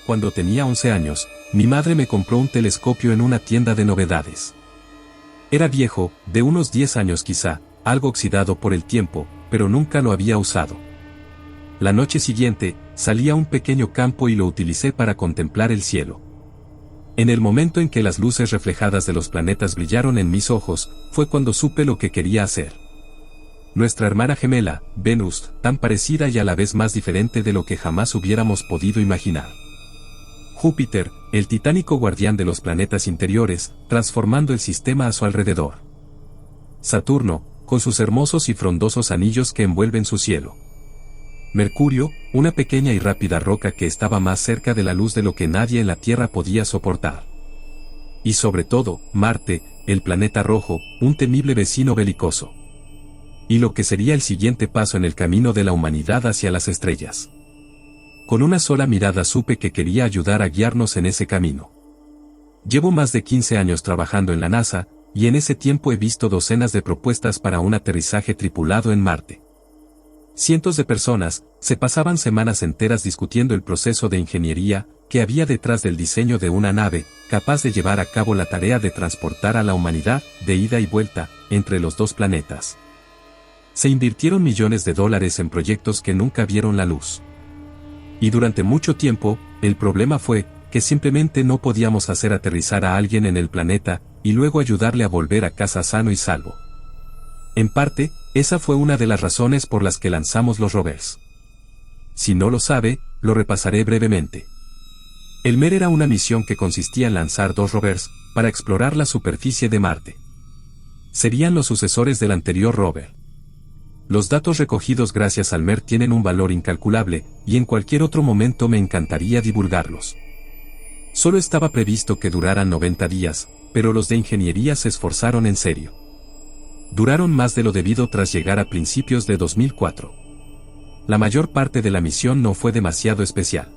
Cuando tenía 11 años, mi madre me compró un telescopio en una tienda de novedades. Era viejo, de unos 10 años quizá, algo oxidado por el tiempo, pero nunca lo había usado. La noche siguiente, salí a un pequeño campo y lo utilicé para contemplar el cielo. En el momento en que las luces reflejadas de los planetas brillaron en mis ojos, fue cuando supe lo que quería hacer. Nuestra hermana gemela, Venus, tan parecida y a la vez más diferente de lo que jamás hubiéramos podido imaginar. Júpiter, el titánico guardián de los planetas interiores, transformando el sistema a su alrededor. Saturno, con sus hermosos y frondosos anillos que envuelven su cielo. Mercurio, una pequeña y rápida roca que estaba más cerca de la luz de lo que nadie en la Tierra podía soportar. Y sobre todo, Marte, el planeta rojo, un temible vecino belicoso. Y lo que sería el siguiente paso en el camino de la humanidad hacia las estrellas. Con una sola mirada supe que quería ayudar a guiarnos en ese camino. Llevo más de 15 años trabajando en la NASA, y en ese tiempo he visto docenas de propuestas para un aterrizaje tripulado en Marte. Cientos de personas se pasaban semanas enteras discutiendo el proceso de ingeniería que había detrás del diseño de una nave capaz de llevar a cabo la tarea de transportar a la humanidad de ida y vuelta entre los dos planetas. Se invirtieron millones de dólares en proyectos que nunca vieron la luz. Y durante mucho tiempo, el problema fue que simplemente no podíamos hacer aterrizar a alguien en el planeta y luego ayudarle a volver a casa sano y salvo. En parte, esa fue una de las razones por las que lanzamos los rovers. Si no lo sabe, lo repasaré brevemente. El MER era una misión que consistía en lanzar 2 rovers para explorar la superficie de Marte. Serían los sucesores del anterior rover. Los datos recogidos gracias al MER tienen un valor incalculable, y en cualquier otro momento me encantaría divulgarlos. Solo estaba previsto que duraran 90 días, pero los de ingeniería se esforzaron en serio. Duraron más de lo debido tras llegar a principios de 2004. La mayor parte de la misión no fue demasiado especial.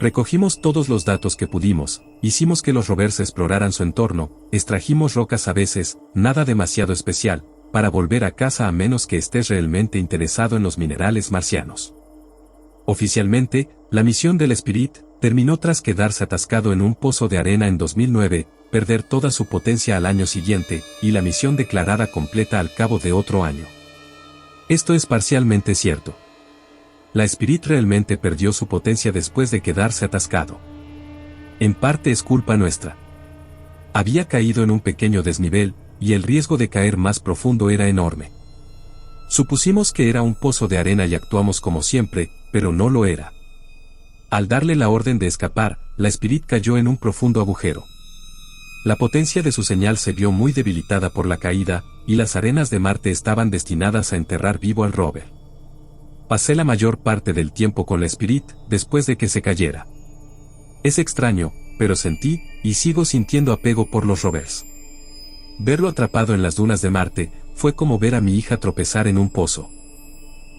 Recogimos todos los datos que pudimos, hicimos que los rovers exploraran su entorno, extrajimos rocas a veces, nada demasiado especial, para volver a casa a menos que estés realmente interesado en los minerales marcianos. Oficialmente, la misión del Spirit terminó tras quedarse atascado en un pozo de arena en 2009, perder toda su potencia al año siguiente, y la misión declarada completa al cabo de otro año. Esto es parcialmente cierto. La Spirit realmente perdió su potencia después de quedarse atascado. En parte es culpa nuestra. Había caído en un pequeño desnivel, y el riesgo de caer más profundo era enorme. Supusimos que era un pozo de arena y actuamos como siempre, pero no lo era. Al darle la orden de escapar, la Spirit cayó en un profundo agujero. La potencia de su señal se vio muy debilitada por la caída, y las arenas de Marte estaban destinadas a enterrar vivo al rover. Pasé la mayor parte del tiempo con la Spirit después de que se cayera. Es extraño, pero sentí, y sigo sintiendo apego por los rovers. Verlo atrapado en las dunas de Marte, fue como ver a mi hija tropezar en un pozo.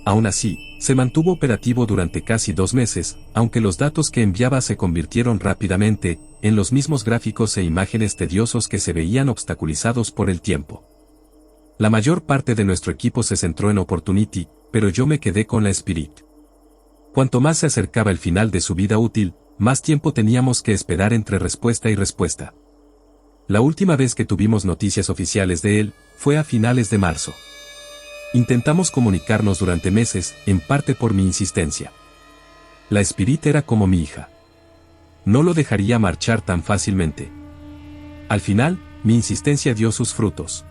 Aún así, se mantuvo operativo durante casi 2 meses, aunque los datos que enviaba se convirtieron rápidamente en los mismos gráficos e imágenes tediosos que se veían obstaculizados por el tiempo. La mayor parte de nuestro equipo se centró en Opportunity, pero yo me quedé con la Spirit. Cuanto más se acercaba el final de su vida útil, más tiempo teníamos que esperar entre respuesta y respuesta. La última vez que tuvimos noticias oficiales de él, fue a finales de marzo. Intentamos comunicarnos durante meses, en parte por mi insistencia. La Spirit era como mi hija. No lo dejaría marchar tan fácilmente. Al final, mi insistencia dio sus frutos.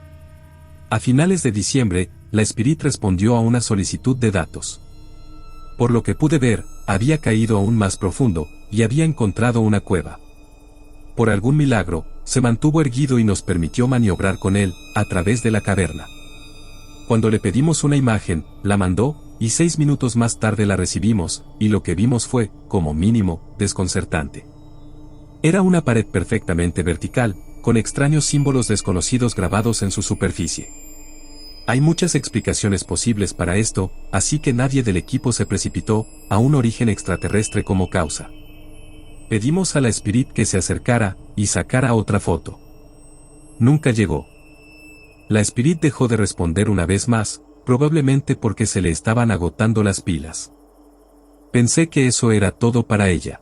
A finales de diciembre, la Spirit respondió a una solicitud de datos. Por lo que pude ver, había caído aún más profundo, y había encontrado una cueva. Por algún milagro, se mantuvo erguido y nos permitió maniobrar con él, a través de la caverna. Cuando le pedimos una imagen, la mandó, y 6 minutos más tarde la recibimos, y lo que vimos fue, como mínimo, desconcertante. Era una pared perfectamente vertical, con extraños símbolos desconocidos grabados en su superficie. Hay muchas explicaciones posibles para esto, así que nadie del equipo se precipitó a un origen extraterrestre como causa. Pedimos a la Spirit que se acercara y sacara otra foto. Nunca llegó. La Spirit dejó de responder una vez más, probablemente porque se le estaban agotando las pilas. Pensé que eso era todo para ella.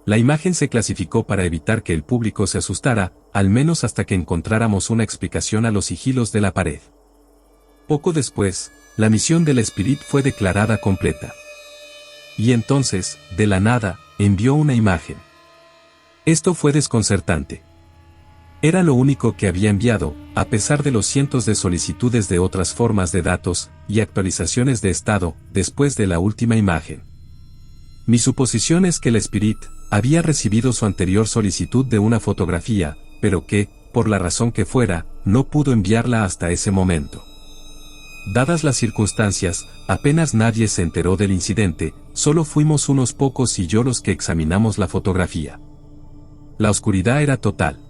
La imagen se clasificó para evitar que el público se asustara, al menos hasta que encontráramos una explicación a los sigilos de la pared. Poco después, la misión del Spirit fue declarada completa. Y entonces, de la nada, envió una imagen. Esto fue desconcertante. Era lo único que había enviado, a pesar de los cientos de solicitudes de otras formas de datos y actualizaciones de estado, después de la última imagen. Mi suposición es que el Spirit había recibido su anterior solicitud de una fotografía, pero que, por la razón que fuera, no pudo enviarla hasta ese momento. Dadas las circunstancias, apenas nadie se enteró del incidente, solo fuimos unos pocos y yo los que examinamos la fotografía. La oscuridad era total.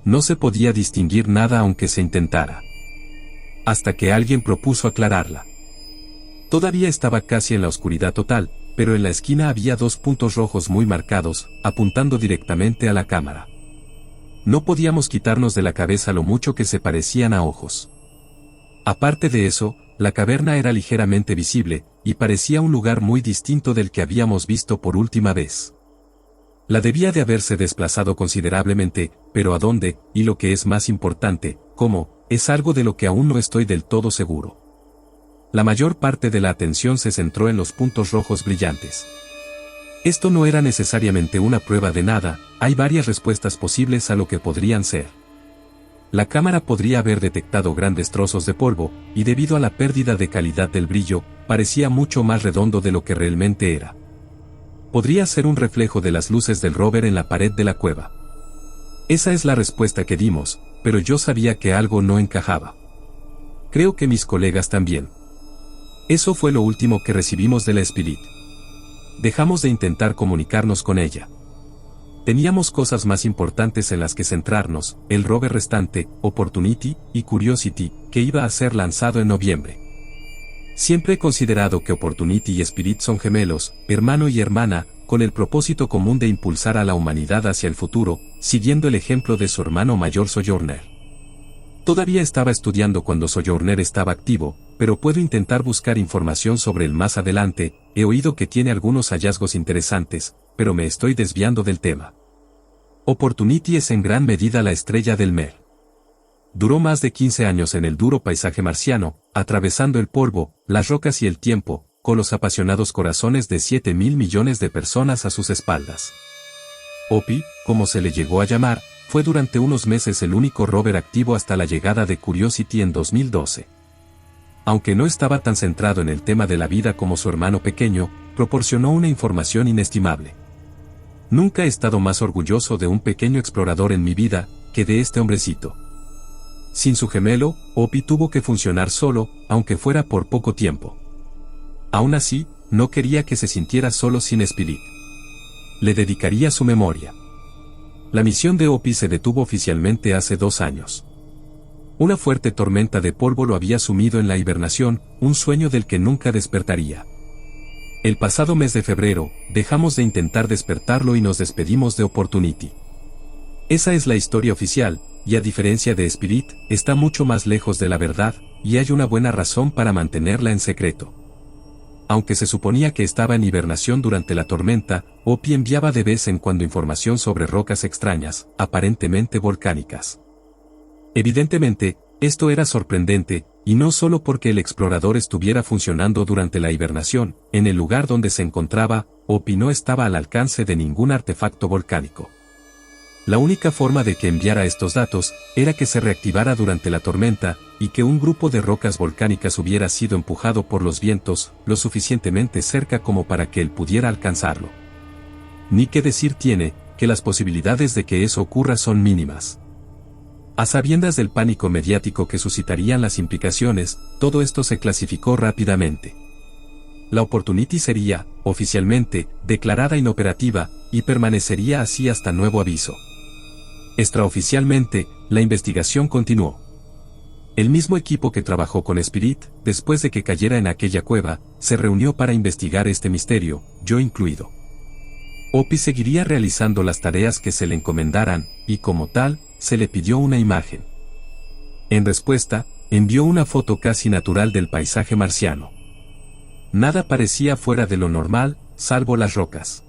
No se podía distinguir nada aunque se intentara. Hasta que alguien propuso aclararla. Todavía estaba casi en la oscuridad total, pero en la esquina había dos puntos rojos muy marcados, apuntando directamente a la cámara. No podíamos quitarnos de la cabeza lo mucho que se parecían a ojos. Aparte de eso, la caverna era ligeramente visible, y parecía un lugar muy distinto del que habíamos visto por última vez. La debía de haberse desplazado considerablemente, pero ¿a dónde? Y lo que es más importante, ¿cómo? Es algo de lo que aún no estoy del todo seguro. La mayor parte de la atención se centró en los puntos rojos brillantes. Esto no era necesariamente una prueba de nada, hay varias respuestas posibles a lo que podrían ser. La cámara podría haber detectado grandes trozos de polvo, y debido a la pérdida de calidad del brillo, parecía mucho más redondo de lo que realmente era. Podría ser un reflejo de las luces del rover en la pared de la cueva. Esa es la respuesta que dimos, pero yo sabía que algo no encajaba. Creo que mis colegas también. Eso fue lo último que recibimos de la Spirit. Dejamos de intentar comunicarnos con ella. Teníamos cosas más importantes en las que centrarnos, el rover restante, Opportunity, y Curiosity, que iba a ser lanzado en noviembre. Siempre he considerado que Opportunity y Spirit son gemelos, hermano y hermana, con el propósito común de impulsar a la humanidad hacia el futuro, siguiendo el ejemplo de su hermano mayor Sojourner. Todavía estaba estudiando cuando Sojourner estaba activo, pero puedo intentar buscar información sobre él más adelante. He oído que tiene algunos hallazgos interesantes, pero me estoy desviando del tema. Opportunity es en gran medida la estrella del MER. Duró más de 15 años en el duro paisaje marciano, atravesando el polvo, las rocas y el tiempo, con los apasionados corazones de 7.000 millones de personas a sus espaldas. OPI, como se le llegó a llamar, fue durante unos meses el único rover activo hasta la llegada de Curiosity en 2012. Aunque no estaba tan centrado en el tema de la vida como su hermano pequeño, proporcionó una información inestimable. Nunca he estado más orgulloso de un pequeño explorador en mi vida, que de este hombrecito. Sin su gemelo, OPI tuvo que funcionar solo, aunque fuera por poco tiempo. Aún así, no quería que se sintiera solo sin Spirit. Le dedicaría su memoria. La misión de OPI se detuvo oficialmente hace 2 años. Una fuerte tormenta de polvo lo había sumido en la hibernación, un sueño del que nunca despertaría. El pasado mes de febrero, dejamos de intentar despertarlo y nos despedimos de Opportunity. Esa es la historia oficial, y a diferencia de Spirit, está mucho más lejos de la verdad, y hay una buena razón para mantenerla en secreto. Aunque se suponía que estaba en hibernación durante la tormenta, OPI enviaba de vez en cuando información sobre rocas extrañas, aparentemente volcánicas. Evidentemente, esto era sorprendente, y no solo porque el explorador estuviera funcionando durante la hibernación, en el lugar donde se encontraba, OPI no estaba al alcance de ningún artefacto volcánico. La única forma de que enviara estos datos, era que se reactivara durante la tormenta, y que un grupo de rocas volcánicas hubiera sido empujado por los vientos, lo suficientemente cerca como para que él pudiera alcanzarlo. Ni qué decir tiene, que las posibilidades de que eso ocurra son mínimas. A sabiendas del pánico mediático que suscitarían las implicaciones, todo esto se clasificó rápidamente. La Opportunity sería, oficialmente, declarada inoperativa, y permanecería así hasta nuevo aviso. Extraoficialmente, la investigación continuó. El mismo equipo que trabajó con Spirit, después de que cayera en aquella cueva, se reunió para investigar este misterio, yo incluido. OPI seguiría realizando las tareas que se le encomendaran, y como tal, se le pidió una imagen. En respuesta, envió una foto casi natural del paisaje marciano. Nada parecía fuera de lo normal, salvo las rocas.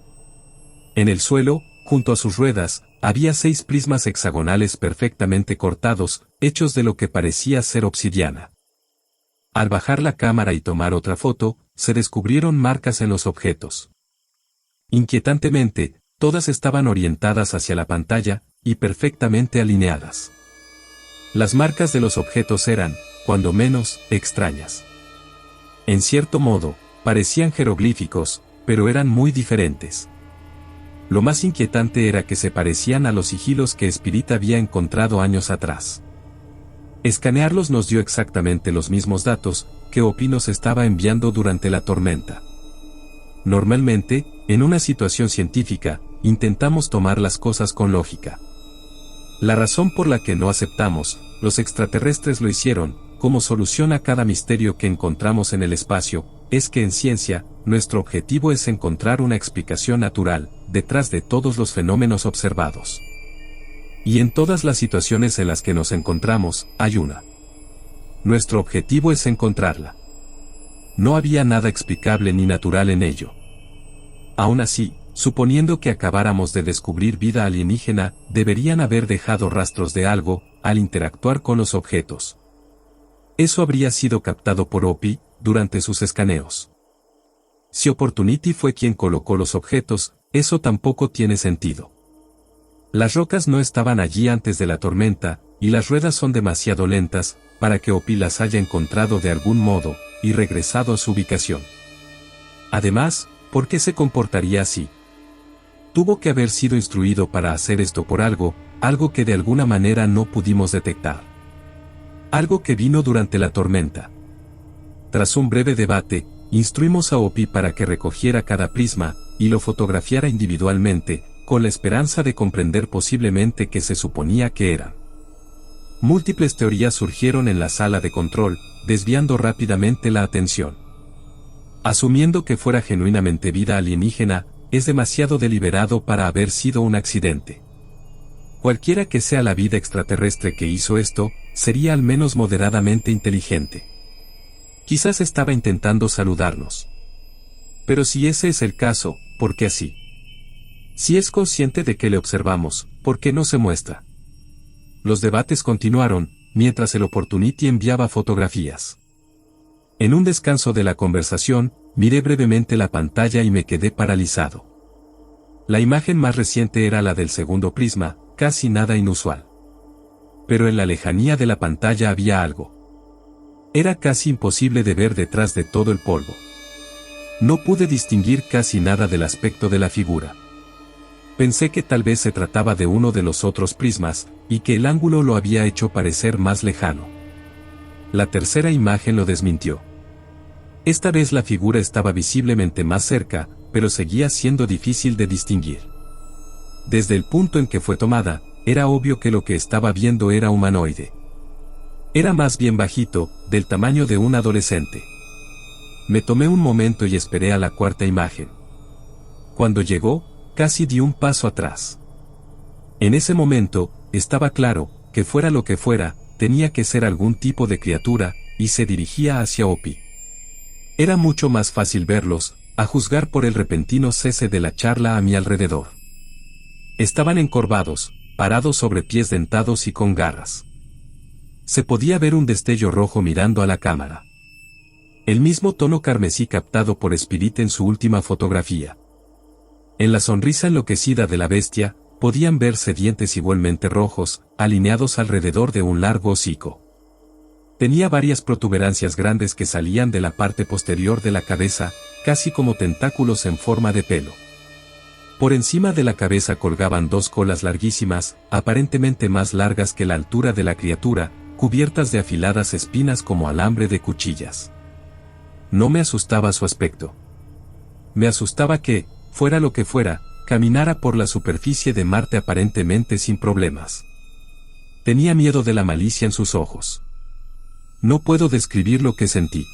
En el suelo, junto a sus ruedas, había 6 prismas hexagonales perfectamente cortados, hechos de lo que parecía ser obsidiana. Al bajar la cámara y tomar otra foto, se descubrieron marcas en los objetos. Inquietantemente, todas estaban orientadas hacia la pantalla, y perfectamente alineadas. Las marcas de los objetos eran, cuando menos, extrañas. En cierto modo, parecían jeroglíficos, pero eran muy diferentes. Lo más inquietante era que se parecían a los sigilos que Spirit había encontrado años atrás. Escanearlos nos dio exactamente los mismos datos que Opie nos estaba enviando durante la tormenta. Normalmente, en una situación científica, intentamos tomar las cosas con lógica. La razón por la que no aceptamos, los extraterrestres lo hicieron, como solución a cada misterio que encontramos en el espacio, es que en ciencia, nuestro objetivo es encontrar una explicación natural, detrás de todos los fenómenos observados. Y en todas las situaciones en las que nos encontramos, hay una. Nuestro objetivo es encontrarla. No había nada explicable ni natural en ello. Aún así, suponiendo que acabáramos de descubrir vida alienígena, deberían haber dejado rastros de algo, al interactuar con los objetos. Eso habría sido captado por Opie, durante sus escaneos. Si Opportunity fue quien colocó los objetos, eso tampoco tiene sentido. Las rocas no estaban allí antes de la tormenta, y las ruedas son demasiado lentas, para que Opie las haya encontrado de algún modo, y regresado a su ubicación. Además, ¿por qué se comportaría así? Tuvo que haber sido instruido para hacer esto por algo que de alguna manera no pudimos detectar. Algo que vino durante la tormenta. Tras un breve debate, instruimos a Opie para que recogiera cada prisma, y lo fotografiara individualmente, con la esperanza de comprender posiblemente qué se suponía que eran. Múltiples teorías surgieron en la sala de control, desviando rápidamente la atención. Asumiendo que fuera genuinamente vida alienígena, es demasiado deliberado para haber sido un accidente. Cualquiera que sea la vida extraterrestre que hizo esto, sería al menos moderadamente inteligente. Quizás estaba intentando saludarnos. Pero si ese es el caso, ¿por qué así? Si es consciente de que le observamos, ¿por qué no se muestra? Los debates continuaron, mientras el Opportunity enviaba fotografías. En un descanso de la conversación, miré brevemente la pantalla y me quedé paralizado. La imagen más reciente era la del segundo prisma, casi nada inusual. Pero en la lejanía de la pantalla había algo. Era casi imposible de ver detrás de todo el polvo. No pude distinguir casi nada del aspecto de la figura. Pensé que tal vez se trataba de uno de los otros prismas, y que el ángulo lo había hecho parecer más lejano. La tercera imagen lo desmintió. Esta vez la figura estaba visiblemente más cerca, pero seguía siendo difícil de distinguir. Desde el punto en que fue tomada, era obvio que lo que estaba viendo era humanoide. Era más bien bajito, del tamaño de un adolescente. Me tomé un momento y esperé a la cuarta imagen. Cuando llegó, casi di un paso atrás. En ese momento, estaba claro, que fuera lo que fuera, tenía que ser algún tipo de criatura, y se dirigía hacia Opie. Era mucho más fácil verlos, a juzgar por el repentino cese de la charla a mi alrededor. Estaban encorvados, parados sobre pies dentados y con garras. Se podía ver un destello rojo mirando a la cámara. El mismo tono carmesí captado por Spirit en su última fotografía. En la sonrisa enloquecida de la bestia, podían verse dientes igualmente rojos, alineados alrededor de un largo hocico. Tenía varias protuberancias grandes que salían de la parte posterior de la cabeza, casi como tentáculos en forma de pelo. Por encima de la cabeza colgaban 2 colas larguísimas, aparentemente más largas que la altura de la criatura, cubiertas de afiladas espinas como alambre de cuchillas. No me asustaba su aspecto. Me asustaba que, fuera lo que fuera, caminara por la superficie de Marte aparentemente sin problemas. Tenía miedo de la malicia en sus ojos. No puedo describir lo que sentí.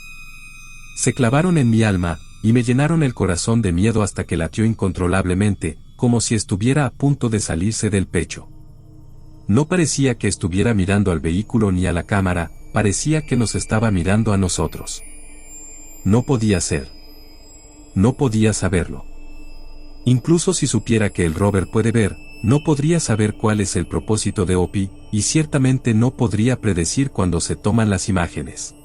Se clavaron en mi alma, y me llenaron el corazón de miedo hasta que latió incontrolablemente, como si estuviera a punto de salirse del pecho. No parecía que estuviera mirando al vehículo ni a la cámara, parecía que nos estaba mirando a nosotros. No podía ser. No podía saberlo. Incluso si supiera que el rover puede ver, no podría saber cuál es el propósito de OPI, y ciertamente no podría predecir cuándo se toman las imágenes.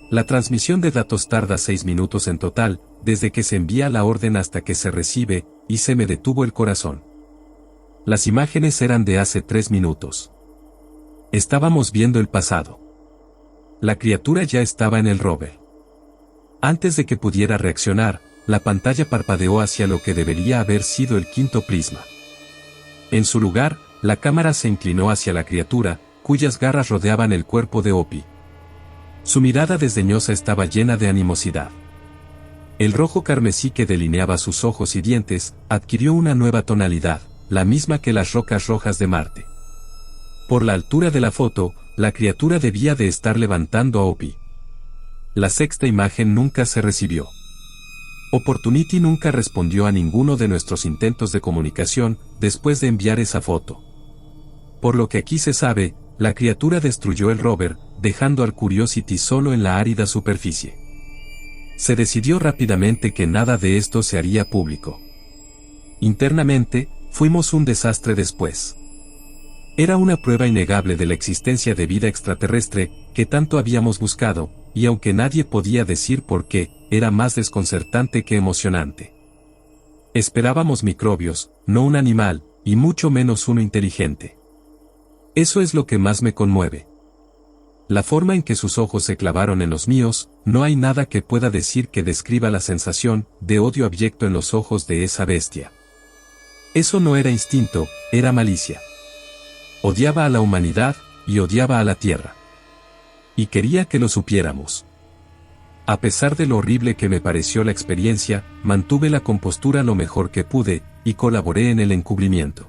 La transmisión de datos tarda 6 minutos en total, desde que se envía la orden hasta que se recibe, y se me detuvo el corazón. Las imágenes eran de hace 3 minutos. Estábamos viendo el pasado. La criatura ya estaba en el rover. Antes de que pudiera reaccionar, la pantalla parpadeó hacia lo que debería haber sido el quinto prisma. En su lugar, la cámara se inclinó hacia la criatura, cuyas garras rodeaban el cuerpo de OPI. Su mirada desdeñosa estaba llena de animosidad. El rojo carmesí que delineaba sus ojos y dientes, adquirió una nueva tonalidad, la misma que las rocas rojas de Marte. Por la altura de la foto, la criatura debía de estar levantando a OPI. La sexta imagen nunca se recibió. Opportunity nunca respondió a ninguno de nuestros intentos de comunicación, después de enviar esa foto. Por lo que aquí se sabe, la criatura destruyó el rover, dejando al Curiosity solo en la árida superficie. Se decidió rápidamente que nada de esto se haría público. Internamente, fuimos un desastre después. Era una prueba innegable de la existencia de vida extraterrestre, que tanto habíamos buscado, y aunque nadie podía decir por qué, era más desconcertante que emocionante. Esperábamos microbios, no un animal, y mucho menos uno inteligente. Eso es lo que más me conmueve. La forma en que sus ojos se clavaron en los míos, no hay nada que pueda decir que describa la sensación de odio abyecto en los ojos de esa bestia. Eso no era instinto, era malicia. Odiaba a la humanidad, y odiaba a la Tierra. Y quería que lo supiéramos. A pesar de lo horrible que me pareció la experiencia, mantuve la compostura lo mejor que pude, y colaboré en el encubrimiento.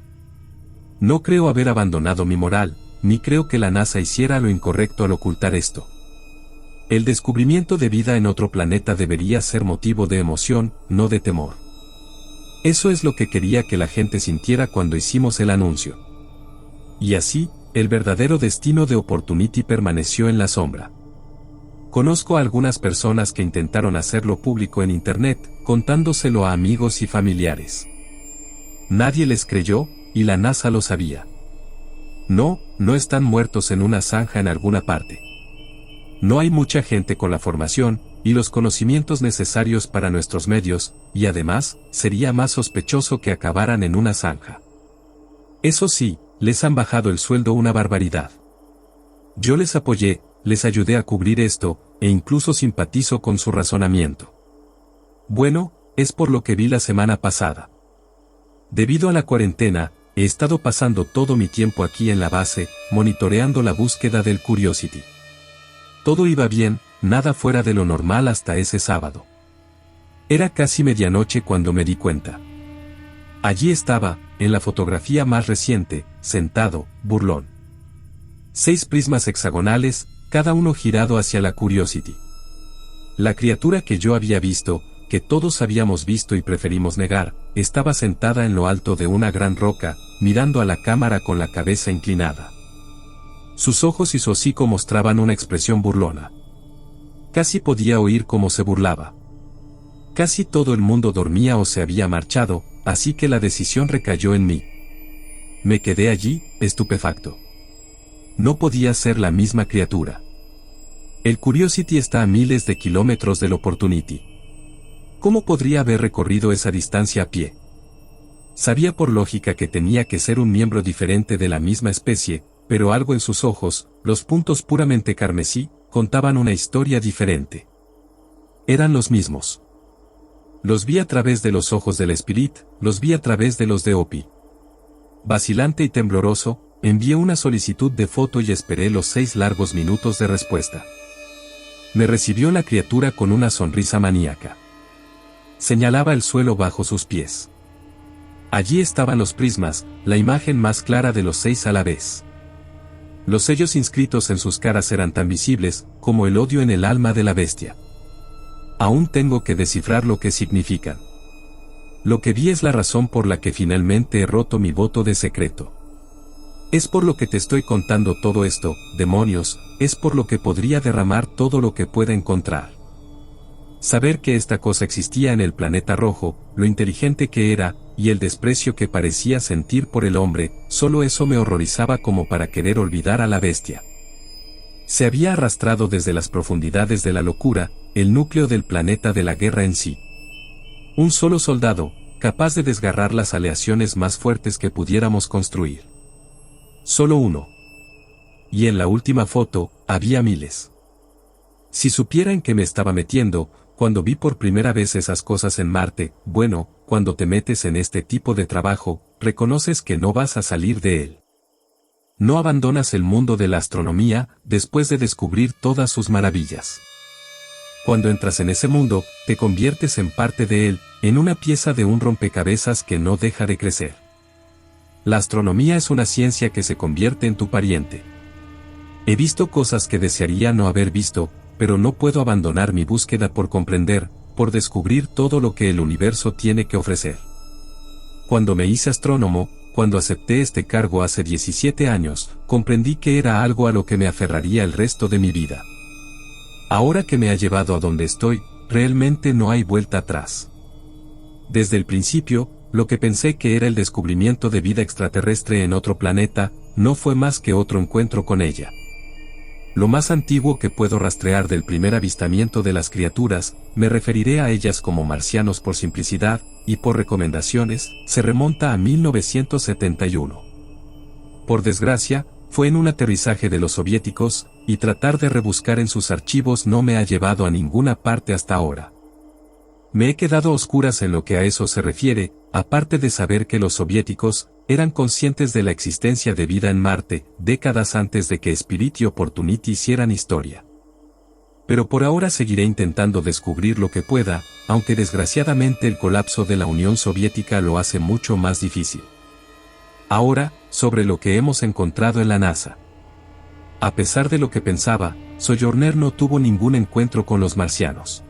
No creo haber abandonado mi moral, ni creo que la NASA hiciera lo incorrecto al ocultar esto. El descubrimiento de vida en otro planeta debería ser motivo de emoción, no de temor. Eso es lo que quería que la gente sintiera cuando hicimos el anuncio. Y así, el verdadero destino de Opportunity permaneció en la sombra. Conozco a algunas personas que intentaron hacerlo público en Internet, contándoselo a amigos y familiares. Nadie les creyó, y la NASA lo sabía. No están muertos en una zanja en alguna parte. No hay mucha gente con la formación y los conocimientos necesarios para nuestros medios, y además, sería más sospechoso que acabaran en una zanja. Eso sí, les han bajado el sueldo una barbaridad. Yo les apoyé, les ayudé a cubrir esto, e incluso simpatizo con su razonamiento. Bueno, es por lo que vi la semana pasada. Debido a la cuarentena, he estado pasando todo mi tiempo aquí en la base, monitoreando la búsqueda del Curiosity. Todo iba bien, nada fuera de lo normal hasta ese sábado. Era casi medianoche cuando me di cuenta. Allí estaba, en la fotografía más reciente, sentado, burlón. 6 prismas hexagonales, cada uno girado hacia la Curiosity. La criatura que yo había visto, que todos habíamos visto y preferimos negar, estaba sentada en lo alto de una gran roca, mirando a la cámara con la cabeza inclinada. Sus ojos y su hocico mostraban una expresión burlona. Casi podía oír cómo se burlaba. Casi todo el mundo dormía o se había marchado, así que la decisión recayó en mí. Me quedé allí, estupefacto. No podía ser la misma criatura. El Curiosity está a miles de kilómetros del Opportunity. ¿Cómo podría haber recorrido esa distancia a pie? Sabía por lógica que tenía que ser un miembro diferente de la misma especie, pero algo en sus ojos, los puntos puramente carmesí, contaban una historia diferente. Eran los mismos. Los vi a través de los ojos del Spirit, los vi a través de los de OPI. Vacilante y tembloroso, envié una solicitud de foto y esperé los 6 largos minutos de respuesta. Me recibió la criatura con una sonrisa maníaca. Señalaba el suelo bajo sus pies. Allí estaban los prismas, la imagen más clara de los 6 a la vez. Los sellos inscritos en sus caras eran tan visibles, como el odio en el alma de la bestia. Aún tengo que descifrar lo que significan. Lo que vi es la razón por la que finalmente he roto mi voto de secreto. Es por lo que te estoy contando todo esto, demonios, es por lo que podría derramar todo lo que pueda encontrar. Saber que esta cosa existía en el planeta rojo, lo inteligente que era, y el desprecio que parecía sentir por el hombre, solo eso me horrorizaba como para querer olvidar a la bestia. Se había arrastrado desde las profundidades de la locura, el núcleo del planeta de la guerra en sí. Un solo soldado, capaz de desgarrar las aleaciones más fuertes que pudiéramos construir. Solo uno. Y en la última foto, había miles. Si supiera en qué me estaba metiendo, cuando vi por primera vez esas cosas en Marte, bueno, cuando te metes en este tipo de trabajo, reconoces que no vas a salir de él. No abandonas el mundo de la astronomía, después de descubrir todas sus maravillas. Cuando entras en ese mundo, te conviertes en parte de él, en una pieza de un rompecabezas que no deja de crecer. La astronomía es una ciencia que se convierte en tu pariente. He visto cosas que desearía no haber visto, pero no puedo abandonar mi búsqueda por comprender, por descubrir todo lo que el universo tiene que ofrecer. Cuando me hice astrónomo, cuando acepté este cargo hace 17 años, comprendí que era algo a lo que me aferraría el resto de mi vida. Ahora que me ha llevado a donde estoy, realmente no hay vuelta atrás. Desde el principio, lo que pensé que era el descubrimiento de vida extraterrestre en otro planeta, no fue más que otro encuentro con ella. Lo más antiguo que puedo rastrear del primer avistamiento de las criaturas, me referiré a ellas como marcianos por simplicidad, y por recomendaciones, se remonta a 1971. Por desgracia, fue en un aterrizaje de los soviéticos, y tratar de rebuscar en sus archivos no me ha llevado a ninguna parte hasta ahora. Me he quedado a oscuras en lo que a eso se refiere, aparte de saber que los soviéticos eran conscientes de la existencia de vida en Marte, décadas antes de que Spirit y Opportunity hicieran historia. Pero por ahora seguiré intentando descubrir lo que pueda, aunque desgraciadamente el colapso de la Unión Soviética lo hace mucho más difícil. Ahora, sobre lo que hemos encontrado en la NASA. A pesar de lo que pensaba, Sojourner no tuvo ningún encuentro con los marcianos.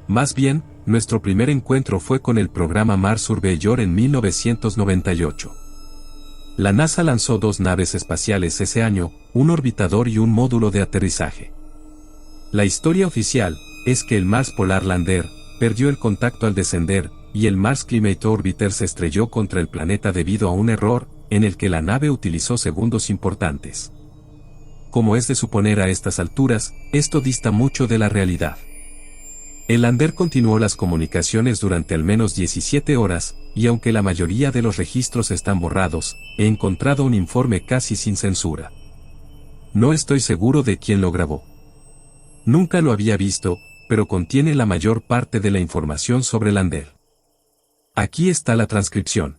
Más bien, nuestro primer encuentro fue con el programa Mars Surveyor en 1998. La NASA lanzó 2 naves espaciales ese año, un orbitador y un módulo de aterrizaje. La historia oficial es que el Mars Polar Lander perdió el contacto al descender, y el Mars Climate Orbiter se estrelló contra el planeta debido a un error, en el que la nave utilizó segundos importantes. Como es de suponer a estas alturas, esto dista mucho de la realidad. El lander continuó las comunicaciones durante al menos 17 horas, y aunque la mayoría de los registros están borrados, he encontrado un informe casi sin censura. No estoy seguro de quién lo grabó. Nunca lo había visto, pero contiene la mayor parte de la información sobre el lander. Aquí está la transcripción.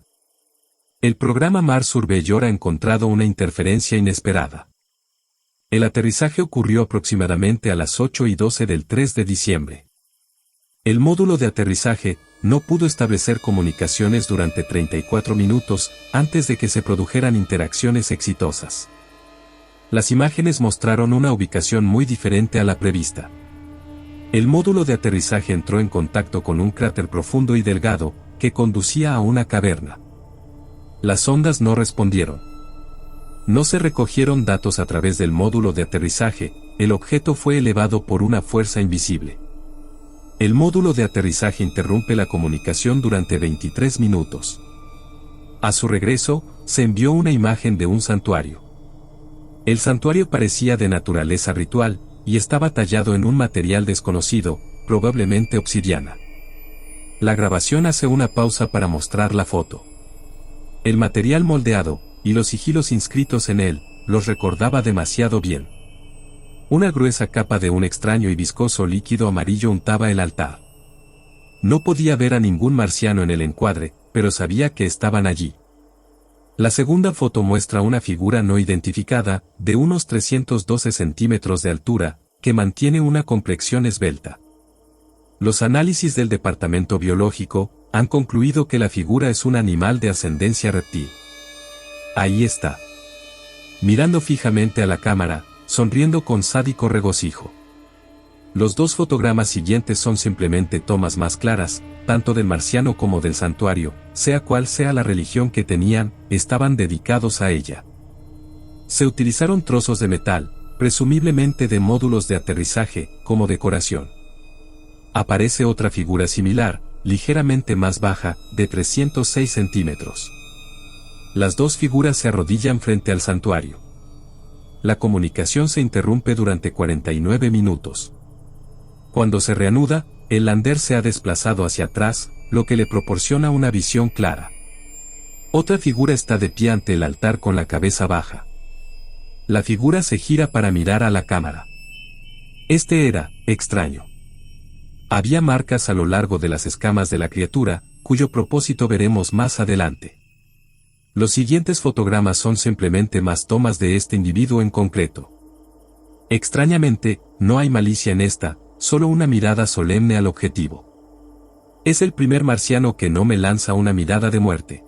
El programa Mars Surveyor ha encontrado una interferencia inesperada. El aterrizaje ocurrió aproximadamente a las 8:12 del 3 de diciembre. El módulo de aterrizaje no pudo establecer comunicaciones durante 34 minutos antes de que se produjeran interacciones exitosas. Las imágenes mostraron una ubicación muy diferente a la prevista. El módulo de aterrizaje entró en contacto con un cráter profundo y delgado, que conducía a una caverna. Las ondas no respondieron. No se recogieron datos a través del módulo de aterrizaje, el objeto fue elevado por una fuerza invisible. El módulo de aterrizaje interrumpe la comunicación durante 23 minutos. A su regreso, se envió una imagen de un santuario. El santuario parecía de naturaleza ritual, y estaba tallado en un material desconocido, probablemente obsidiana. La grabación hace una pausa para mostrar la foto. El material moldeado, y los sigilos inscritos en él, los recordaba demasiado bien. Una gruesa capa de un extraño y viscoso líquido amarillo untaba el altar. No podía ver a ningún marciano en el encuadre, pero sabía que estaban allí. La segunda foto muestra una figura no identificada, de unos 312 centímetros de altura, que mantiene una complexión esbelta. Los análisis del departamento biológico han concluido que la figura es un animal de ascendencia reptil. Ahí está. Mirando fijamente a la cámara, sonriendo con sádico regocijo. Los 2 fotogramas siguientes son simplemente tomas más claras, tanto del marciano como del santuario, sea cual sea la religión que tenían, estaban dedicados a ella. Se utilizaron trozos de metal, presumiblemente de módulos de aterrizaje, como decoración. Aparece otra figura similar, ligeramente más baja, de 306 centímetros. Las dos figuras se arrodillan frente al santuario. La comunicación se interrumpe durante 49 minutos. Cuando se reanuda, el lander se ha desplazado hacia atrás, lo que le proporciona una visión clara. Otra figura está de pie ante el altar con la cabeza baja. La figura se gira para mirar a la cámara. Este era extraño. Había marcas a lo largo de las escamas de la criatura, cuyo propósito veremos más adelante. Los siguientes fotogramas son simplemente más tomas de este individuo en concreto. Extrañamente, no hay malicia en esta, solo una mirada solemne al objetivo. Es el primer marciano que no me lanza una mirada de muerte.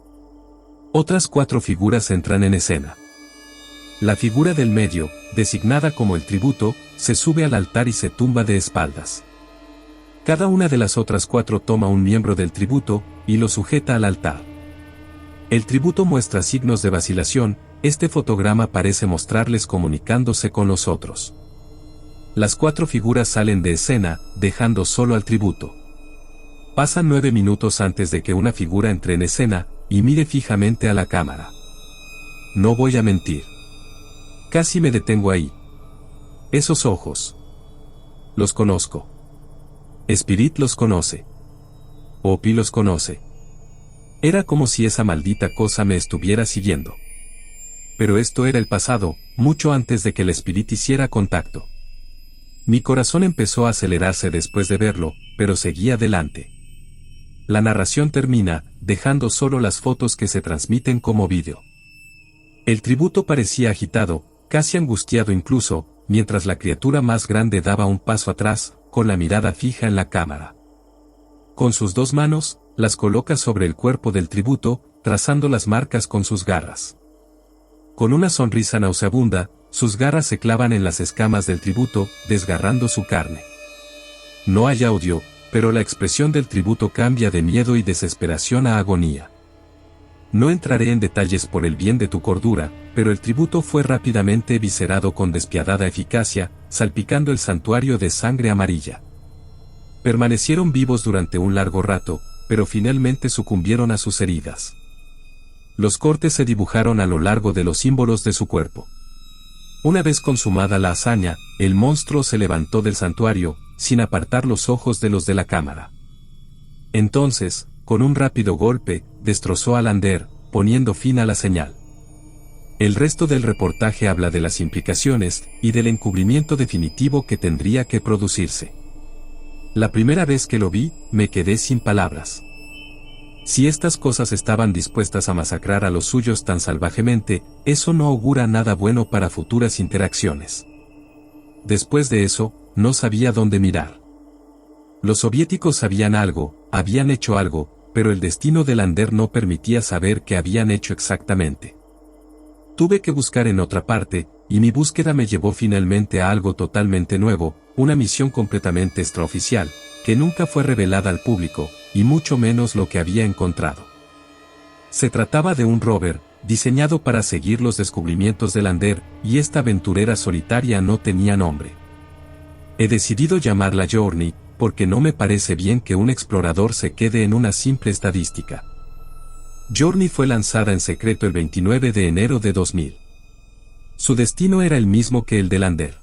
Otras 4 figuras entran en escena. La figura del medio, designada como el tributo, se sube al altar y se tumba de espaldas. Cada una de las otras 4 toma un miembro del tributo, y lo sujeta al altar. El tributo muestra signos de vacilación, este fotograma parece mostrarles comunicándose con los otros. Las 4 figuras salen de escena, dejando solo al tributo. Pasan 9 minutos antes de que una figura entre en escena, y mire fijamente a la cámara. No voy a mentir. Casi me detengo ahí. Esos ojos. Los conozco. Spirit los conoce. Opie los conoce. Era como si esa maldita cosa me estuviera siguiendo. Pero esto era el pasado, mucho antes de que el Spirit hiciera contacto. Mi corazón empezó a acelerarse después de verlo, pero seguía adelante. La narración termina, dejando solo las fotos que se transmiten como vídeo. El tributo parecía agitado, casi angustiado incluso, mientras la criatura más grande daba un paso atrás, con la mirada fija en la cámara. Con sus 2 manos, las coloca sobre el cuerpo del tributo, trazando las marcas con sus garras. Con una sonrisa nauseabunda, sus garras se clavan en las escamas del tributo, desgarrando su carne. No hay audio, pero la expresión del tributo cambia de miedo y desesperación a agonía. No entraré en detalles por el bien de tu cordura, pero el tributo fue rápidamente eviscerado con despiadada eficacia, salpicando el santuario de sangre amarilla. Permanecieron vivos durante un largo rato, pero finalmente sucumbieron a sus heridas. Los cortes se dibujaron a lo largo de los símbolos de su cuerpo. Una vez consumada la hazaña, el monstruo se levantó del santuario, sin apartar los ojos de los de la cámara. Entonces, con un rápido golpe, destrozó a Lander, poniendo fin a la señal. El resto del reportaje habla de las implicaciones, y del encubrimiento definitivo que tendría que producirse. La primera vez que lo vi, me quedé sin palabras. Si estas cosas estaban dispuestas a masacrar a los suyos tan salvajemente, eso no augura nada bueno para futuras interacciones. Después de eso, no sabía dónde mirar. Los soviéticos sabían algo, habían hecho algo, pero el destino de Lander no permitía saber qué habían hecho exactamente. Tuve que buscar en otra parte, y mi búsqueda me llevó finalmente a algo totalmente nuevo, una misión completamente extraoficial, que nunca fue revelada al público, y mucho menos lo que había encontrado. Se trataba de un rover, diseñado para seguir los descubrimientos de Lander, y esta aventurera solitaria no tenía nombre. He decidido llamarla Journey, porque no me parece bien que un explorador se quede en una simple estadística. Journey fue lanzada en secreto el 29 de enero de 2000. Su destino era el mismo que el de Lander.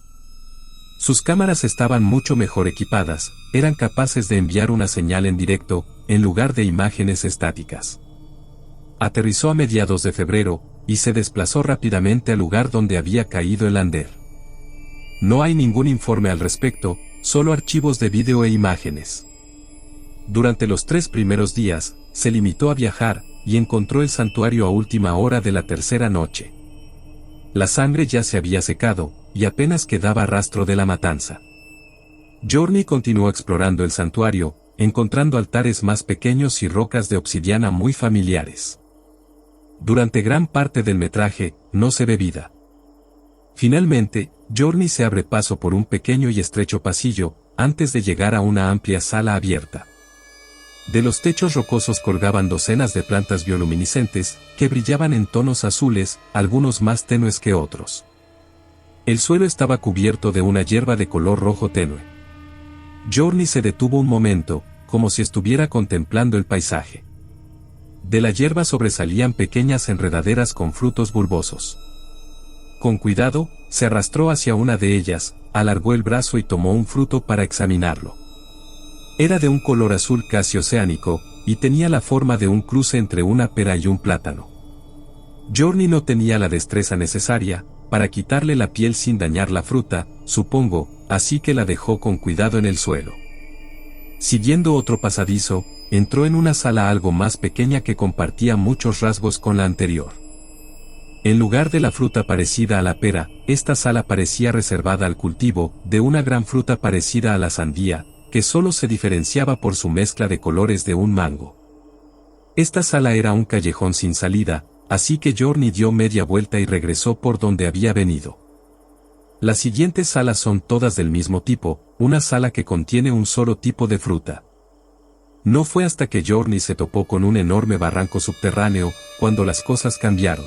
Sus cámaras estaban mucho mejor equipadas, eran capaces de enviar una señal en directo, en lugar de imágenes estáticas. Aterrizó a mediados de febrero, y se desplazó rápidamente al lugar donde había caído el Lander. No hay ningún informe al respecto, solo archivos de vídeo e imágenes. Durante los 3 primeros días, se limitó a viajar, y encontró el santuario a última hora de la tercera noche. La sangre ya se había secado, y apenas quedaba rastro de la matanza. Journey continuó explorando el santuario, encontrando altares más pequeños y rocas de obsidiana muy familiares. Durante gran parte del metraje, no se ve vida. Finalmente, Journey se abre paso por un pequeño y estrecho pasillo, antes de llegar a una amplia sala abierta. De los techos rocosos colgaban docenas de plantas bioluminiscentes, que brillaban en tonos azules, algunos más tenues que otros. El suelo estaba cubierto de una hierba de color rojo tenue. Journey se detuvo un momento, como si estuviera contemplando el paisaje. De la hierba sobresalían pequeñas enredaderas con frutos bulbosos. Con cuidado, se arrastró hacia una de ellas, alargó el brazo y tomó un fruto para examinarlo. Era de un color azul casi oceánico, y tenía la forma de un cruce entre una pera y un plátano. Journey no tenía la destreza necesaria para quitarle la piel sin dañar la fruta, supongo, así que la dejó con cuidado en el suelo. Siguiendo otro pasadizo, entró en una sala algo más pequeña que compartía muchos rasgos con la anterior. En lugar de la fruta parecida a la pera, esta sala parecía reservada al cultivo de una gran fruta parecida a la sandía, que solo se diferenciaba por su mezcla de colores de un mango. Esta sala era un callejón sin salida, así que Journey dio media vuelta y regresó por donde había venido. Las siguientes salas son todas del mismo tipo, una sala que contiene un solo tipo de fruta. No fue hasta que Journey se topó con un enorme barranco subterráneo, cuando las cosas cambiaron.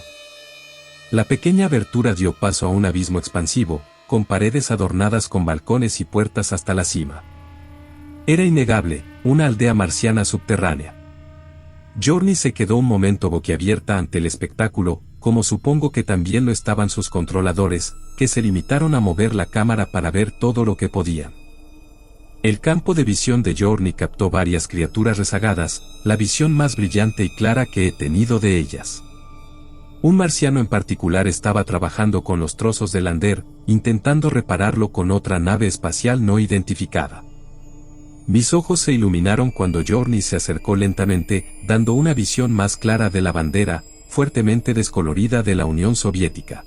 La pequeña abertura dio paso a un abismo expansivo, con paredes adornadas con balcones y puertas hasta la cima. Era innegable, una aldea marciana subterránea. Journey se quedó un momento boquiabierta ante el espectáculo, como supongo que también lo estaban sus controladores, que se limitaron a mover la cámara para ver todo lo que podían. El campo de visión de Journey captó varias criaturas rezagadas, la visión más brillante y clara que he tenido de ellas. Un marciano en particular estaba trabajando con los trozos de lander, intentando repararlo con otra nave espacial no identificada. Mis ojos se iluminaron cuando Journey se acercó lentamente, dando una visión más clara de la bandera, fuertemente descolorida de la Unión Soviética.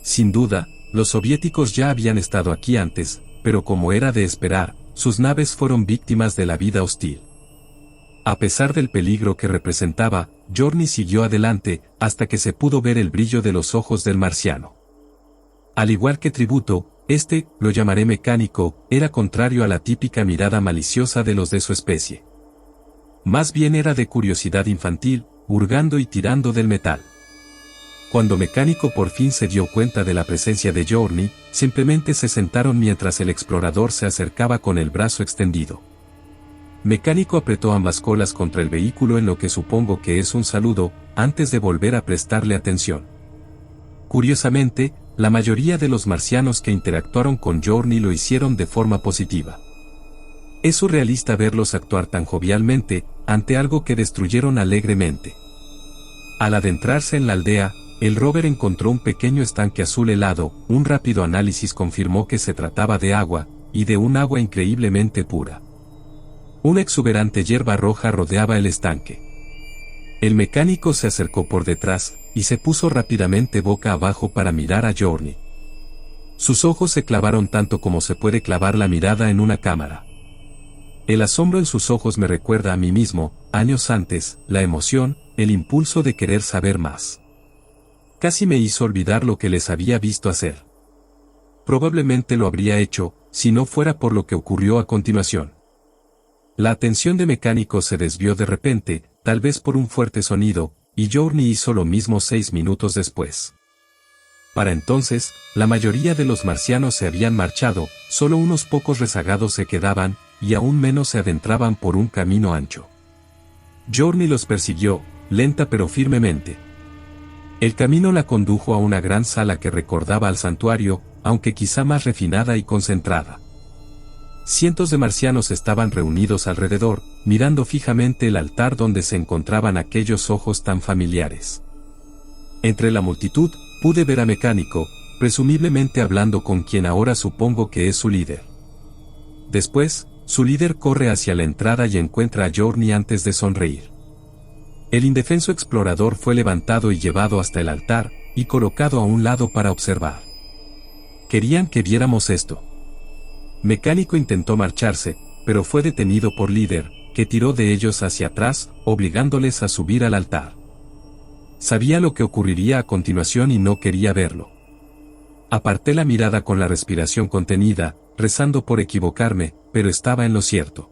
Sin duda, los soviéticos ya habían estado aquí antes, pero como era de esperar, sus naves fueron víctimas de la vida hostil. A pesar del peligro que representaba, Journey siguió adelante, hasta que se pudo ver el brillo de los ojos del marciano. Al igual que Tributo, lo llamaré mecánico, era contrario a la típica mirada maliciosa de los de su especie. Más bien era de curiosidad infantil, hurgando y tirando del metal. Cuando Mecánico por fin se dio cuenta de la presencia de Journey, simplemente se sentaron mientras el explorador se acercaba con el brazo extendido. Mecánico apretó ambas colas contra el vehículo en lo que supongo que es un saludo, antes de volver a prestarle atención. Curiosamente, la mayoría de los marcianos que interactuaron con Journey lo hicieron de forma positiva. Es surrealista verlos actuar tan jovialmente, ante algo que destruyeron alegremente. Al adentrarse en la aldea, el rover encontró un pequeño estanque azul helado, un rápido análisis confirmó que se trataba de agua, y de un agua increíblemente pura. Una exuberante hierba roja rodeaba el estanque. El mecánico se acercó por detrás, y se puso rápidamente boca abajo para mirar a Journey. Sus ojos se clavaron tanto como se puede clavar la mirada en una cámara. El asombro en sus ojos me recuerda a mí mismo, años antes, la emoción, el impulso de querer saber más. Casi me hizo olvidar lo que les había visto hacer. Probablemente lo habría hecho, si no fuera por lo que ocurrió a continuación. La atención de Mecánico se desvió de repente, tal vez por un fuerte sonido, y Journey hizo lo mismo 6 minutos después. Para entonces, la mayoría de los marcianos se habían marchado, solo unos pocos rezagados se quedaban, y aún menos se adentraban por un camino ancho. Journey los persiguió, lenta pero firmemente. El camino la condujo a una gran sala que recordaba al santuario, aunque quizá más refinada y concentrada. Cientos de marcianos estaban reunidos alrededor, mirando fijamente el altar donde se encontraban aquellos ojos tan familiares. Entre la multitud, pude ver a Mecánico, presumiblemente hablando con quien ahora supongo que es su líder. Después, su líder corre hacia la entrada y encuentra a Journey antes de sonreír. El indefenso explorador fue levantado y llevado hasta el altar, y colocado a un lado para observar. Querían que viéramos esto. Mecánico intentó marcharse, pero fue detenido por líder, que tiró de ellos hacia atrás, obligándoles a subir al altar. Sabía lo que ocurriría a continuación y no quería verlo. Aparté la mirada con la respiración contenida, rezando por equivocarme, pero estaba en lo cierto.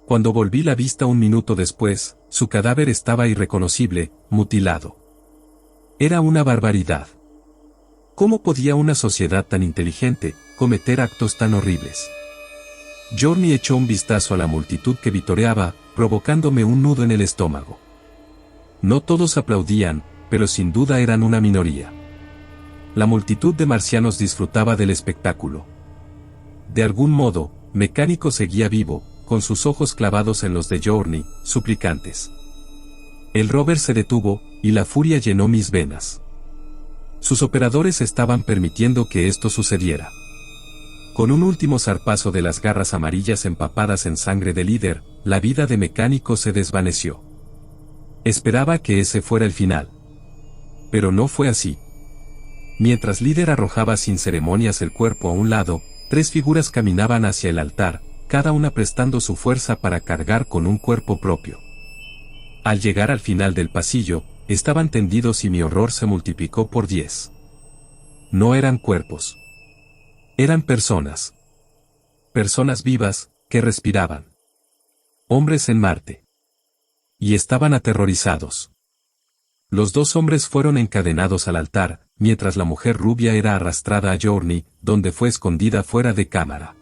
Cuando volví la vista un minuto después, su cadáver estaba irreconocible, mutilado. Era una barbaridad. ¿Cómo podía una sociedad tan inteligente cometer actos tan horribles? Journey echó un vistazo a la multitud que vitoreaba, provocándome un nudo en el estómago. No todos aplaudían, pero sin duda eran una minoría. La multitud de marcianos disfrutaba del espectáculo. De algún modo, Mecánico seguía vivo, con sus ojos clavados en los de Journey, suplicantes. El rover se detuvo, y la furia llenó mis venas. Sus operadores estaban permitiendo que esto sucediera. Con un último zarpazo de las garras amarillas empapadas en sangre del líder, la vida de Mecánico se desvaneció. Esperaba que ese fuera el final. Pero no fue así. Mientras líder arrojaba sin ceremonias el cuerpo a un lado, 3 figuras caminaban hacia el altar, cada una prestando su fuerza para cargar con un cuerpo propio. Al llegar al final del pasillo, estaban tendidos y mi horror se multiplicó por 10. No eran cuerpos. Eran personas. Personas vivas, que respiraban. Hombres en Marte. Y estaban aterrorizados. Los 2 hombres fueron encadenados al altar, mientras la mujer rubia era arrastrada a Journey, donde fue escondida fuera de cámara.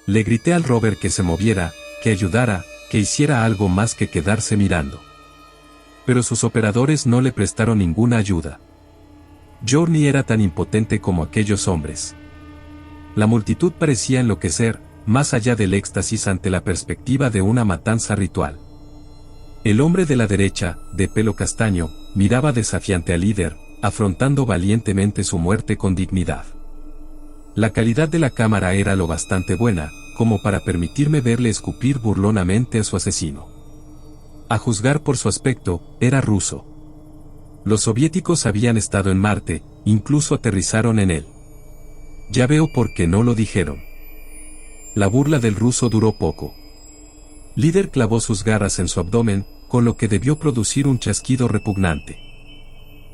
Le grité al rover que se moviera, que ayudara, que hiciera algo más que quedarse mirando. Pero sus operadores no le prestaron ninguna ayuda. Journey era tan impotente como aquellos hombres. La multitud parecía enloquecer, más allá del éxtasis ante la perspectiva de una matanza ritual. El hombre de la derecha, de pelo castaño, miraba desafiante al líder, afrontando valientemente su muerte con dignidad. La calidad de la cámara era lo bastante buena, como para permitirme verle escupir burlonamente a su asesino. A juzgar por su aspecto, era ruso. Los soviéticos habían estado en Marte, incluso aterrizaron en él. Ya veo por qué no lo dijeron. La burla del ruso duró poco. Líder clavó sus garras en su abdomen, con lo que debió producir un chasquido repugnante.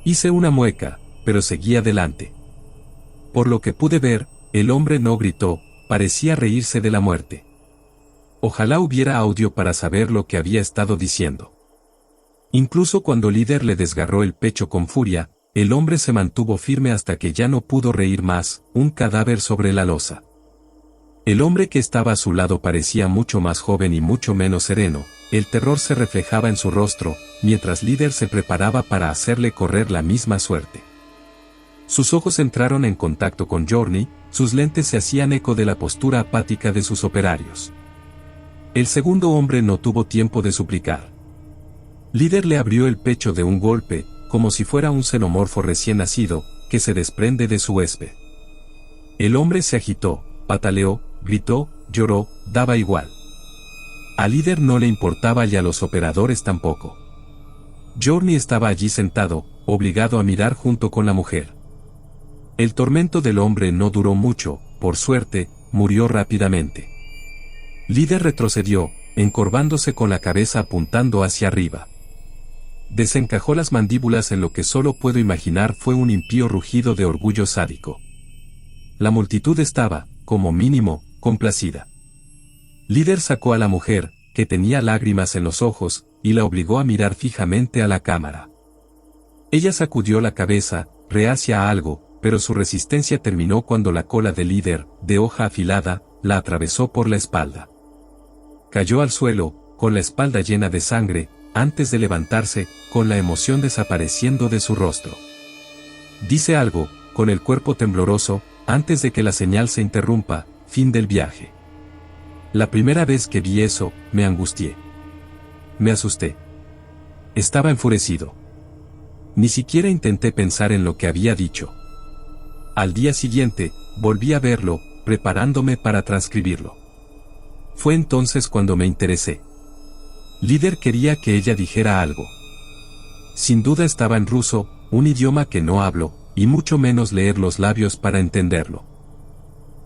Hice una mueca, pero seguí adelante. Por lo que pude ver, el hombre no gritó, parecía reírse de la muerte. Ojalá hubiera audio para saber lo que había estado diciendo. Incluso cuando Líder le desgarró el pecho con furia, el hombre se mantuvo firme hasta que ya no pudo reír más, un cadáver sobre la losa. El hombre que estaba a su lado parecía mucho más joven y mucho menos sereno, el terror se reflejaba en su rostro, mientras Líder se preparaba para hacerle correr la misma suerte. Sus ojos entraron en contacto con Journey, sus lentes se hacían eco de la postura apática de sus operarios. El segundo hombre no tuvo tiempo de suplicar. Líder le abrió el pecho de un golpe, como si fuera un xenomorfo recién nacido, que se desprende de su huésped. El hombre se agitó, pataleó, gritó, lloró, daba igual. Al líder no le importaba y a los operadores tampoco. Journey estaba allí sentado, obligado a mirar junto con la mujer. El tormento del hombre no duró mucho, por suerte, murió rápidamente. Líder retrocedió, encorvándose con la cabeza apuntando hacia arriba. Desencajó las mandíbulas en lo que solo puedo imaginar fue un impío rugido de orgullo sádico. La multitud estaba, como mínimo, complacida. Líder sacó a la mujer, que tenía lágrimas en los ojos, y la obligó a mirar fijamente a la cámara. Ella sacudió la cabeza, reacia a algo, pero su resistencia terminó cuando la cola de Líder, de hoja afilada, la atravesó por la espalda. Cayó al suelo, con la espalda llena de sangre, antes de levantarse, con la emoción desapareciendo de su rostro. Dice algo, con el cuerpo tembloroso, antes de que la señal se interrumpa, fin del viaje. La primera vez que vi eso, me angustié. Me asusté. Estaba enfurecido. Ni siquiera intenté pensar en lo que había dicho. Al día siguiente, volví a verlo, preparándome para transcribirlo. Fue entonces cuando me interesé. Líder quería que ella dijera algo. Sin duda estaba en ruso, un idioma que no hablo, y mucho menos leer los labios para entenderlo.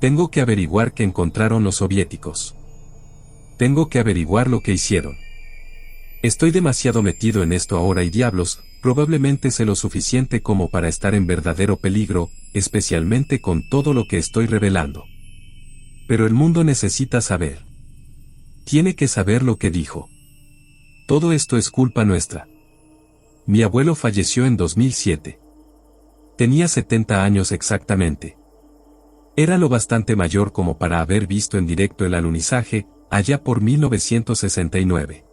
Tengo que averiguar qué encontraron los soviéticos. Tengo que averiguar lo que hicieron. Estoy demasiado metido en esto ahora y diablos, probablemente sé lo suficiente como para estar en verdadero peligro, especialmente con todo lo que estoy revelando. Pero el mundo necesita saber. Tiene que saber lo que dijo. Todo esto es culpa nuestra. Mi abuelo falleció en 2007. Tenía 70 años exactamente. Era lo bastante mayor como para haber visto en directo el alunizaje, allá por 1969.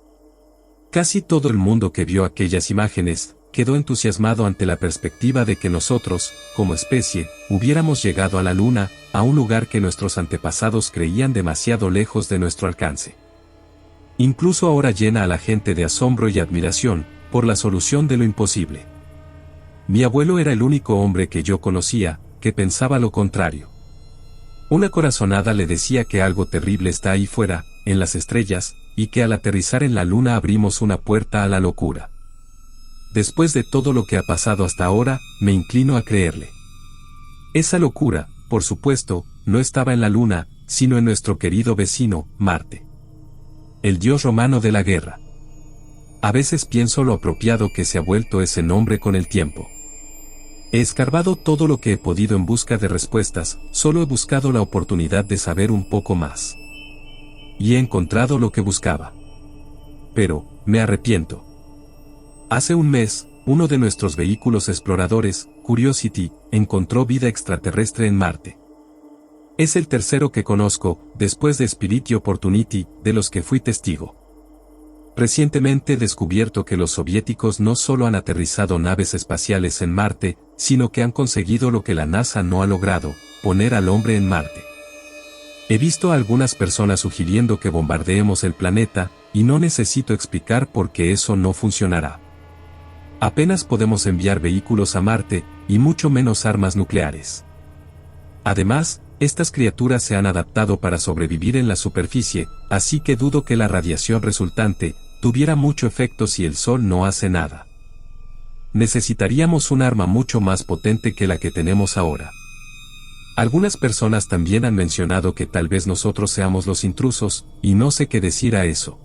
Casi todo el mundo que vio aquellas imágenes, quedó entusiasmado ante la perspectiva de que nosotros, como especie, hubiéramos llegado a la Luna, a un lugar que nuestros antepasados creían demasiado lejos de nuestro alcance. Incluso ahora llena a la gente de asombro y admiración, por la solución de lo imposible. Mi abuelo era el único hombre que yo conocía, que pensaba lo contrario. Una corazonada le decía que algo terrible está ahí fuera, en las estrellas, y que al aterrizar en la Luna abrimos una puerta a la locura. Después de todo lo que ha pasado hasta ahora, me inclino a creerle. Esa locura, por supuesto, no estaba en la Luna, sino en nuestro querido vecino, Marte. El dios romano de la guerra. A veces pienso lo apropiado que se ha vuelto ese nombre con el tiempo. He escarbado todo lo que he podido en busca de respuestas, solo he buscado la oportunidad de saber un poco más. Y he encontrado lo que buscaba. Pero, me arrepiento. Hace un mes, uno de nuestros vehículos exploradores, Curiosity, encontró vida extraterrestre en Marte. Es el tercero que conozco, después de Spirit y Opportunity, de los que fui testigo. Recientemente he descubierto que los soviéticos no solo han aterrizado naves espaciales en Marte, sino que han conseguido lo que la NASA no ha logrado, poner al hombre en Marte. He visto a algunas personas sugiriendo que bombardeemos el planeta, y no necesito explicar por qué eso no funcionará. Apenas podemos enviar vehículos a Marte, y mucho menos armas nucleares. Además, estas criaturas se han adaptado para sobrevivir en la superficie, así que dudo que la radiación resultante tuviera mucho efecto si el Sol no hace nada. Necesitaríamos un arma mucho más potente que la que tenemos ahora. Algunas personas también han mencionado que tal vez nosotros seamos los intrusos, y no sé qué decir a eso.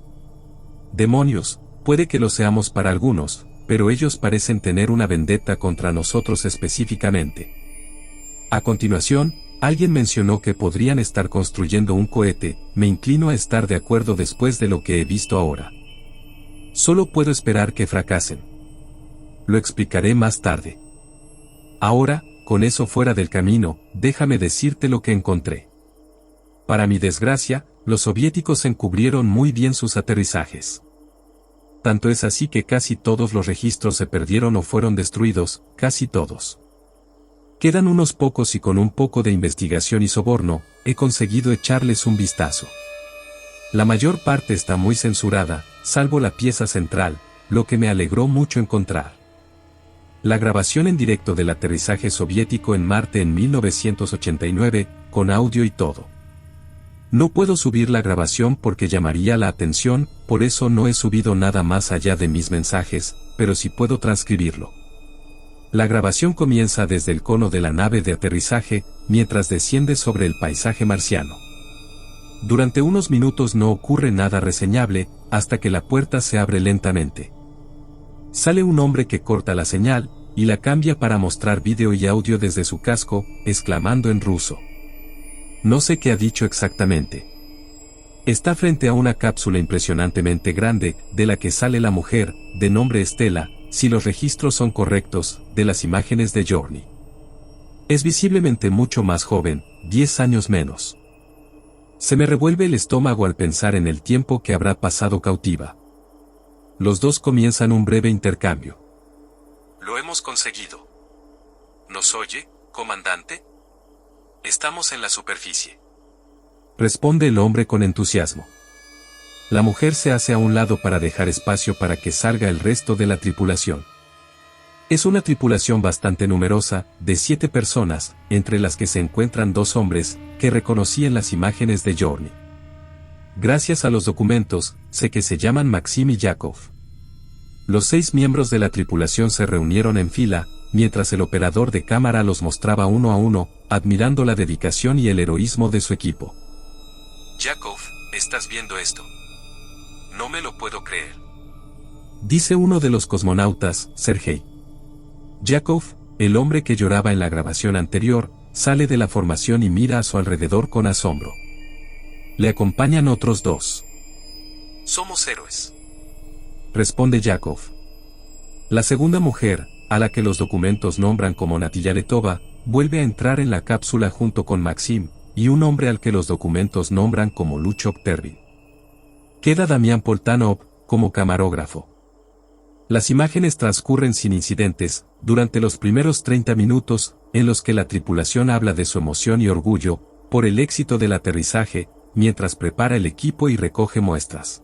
Demonios, puede que lo seamos para algunos, pero ellos parecen tener una vendetta contra nosotros específicamente. A continuación, alguien mencionó que podrían estar construyendo un cohete, me inclino a estar de acuerdo después de lo que he visto ahora. Solo puedo esperar que fracasen. Lo explicaré más tarde. Ahora, con eso fuera del camino, déjame decirte lo que encontré. Para mi desgracia, los soviéticos encubrieron muy bien sus aterrizajes. Tanto es así que casi todos los registros se perdieron o fueron destruidos, casi todos. Quedan unos pocos y con un poco de investigación y soborno, he conseguido echarles un vistazo. La mayor parte está muy censurada, salvo la pieza central, lo que me alegró mucho encontrar. La grabación en directo del aterrizaje soviético en Marte en 1989, con audio y todo. No puedo subir la grabación porque llamaría la atención, por eso no he subido nada más allá de mis mensajes, pero sí puedo transcribirlo. La grabación comienza desde el cono de la nave de aterrizaje, mientras desciende sobre el paisaje marciano. Durante unos minutos no ocurre nada reseñable, hasta que la puerta se abre lentamente. Sale un hombre que corta la señal, y la cambia para mostrar vídeo y audio desde su casco, exclamando en ruso. No sé qué ha dicho exactamente. Está frente a una cápsula impresionantemente grande, de la que sale la mujer, de nombre Estela, si los registros son correctos, de las imágenes de Journey. Es visiblemente mucho más joven, 10 años menos. Se me revuelve el estómago al pensar en el tiempo que habrá pasado cautiva. Los dos comienzan un breve intercambio. Lo hemos conseguido. ¿Nos oye, comandante? Estamos en la superficie. Responde el hombre con entusiasmo. La mujer se hace a un lado para dejar espacio para que salga el resto de la tripulación. Es una tripulación bastante numerosa, de 7 personas, entre las que se encuentran 2 hombres, que reconocí en las imágenes de Journey. Gracias a los documentos, sé que se llaman Maxim y Yakov. Los 6 miembros de la tripulación se reunieron en fila, mientras el operador de cámara los mostraba uno a uno, admirando la dedicación y el heroísmo de su equipo. Yakov, ¿estás viendo esto? No me lo puedo creer. Dice uno de los cosmonautas, Sergei. Yakov, el hombre que lloraba en la grabación anterior, sale de la formación y mira a su alrededor con asombro. Le acompañan otros 2. Somos héroes. Responde Yakov. La segunda mujer, a la que los documentos nombran como Natiya Letova, vuelve a entrar en la cápsula junto con Maxim, y un hombre al que los documentos nombran como Luchok Tervin. Queda Damián Poltanov, como camarógrafo. Las imágenes transcurren sin incidentes, durante los primeros 30 minutos, en los que la tripulación habla de su emoción y orgullo, por el éxito del aterrizaje, mientras prepara el equipo y recoge muestras.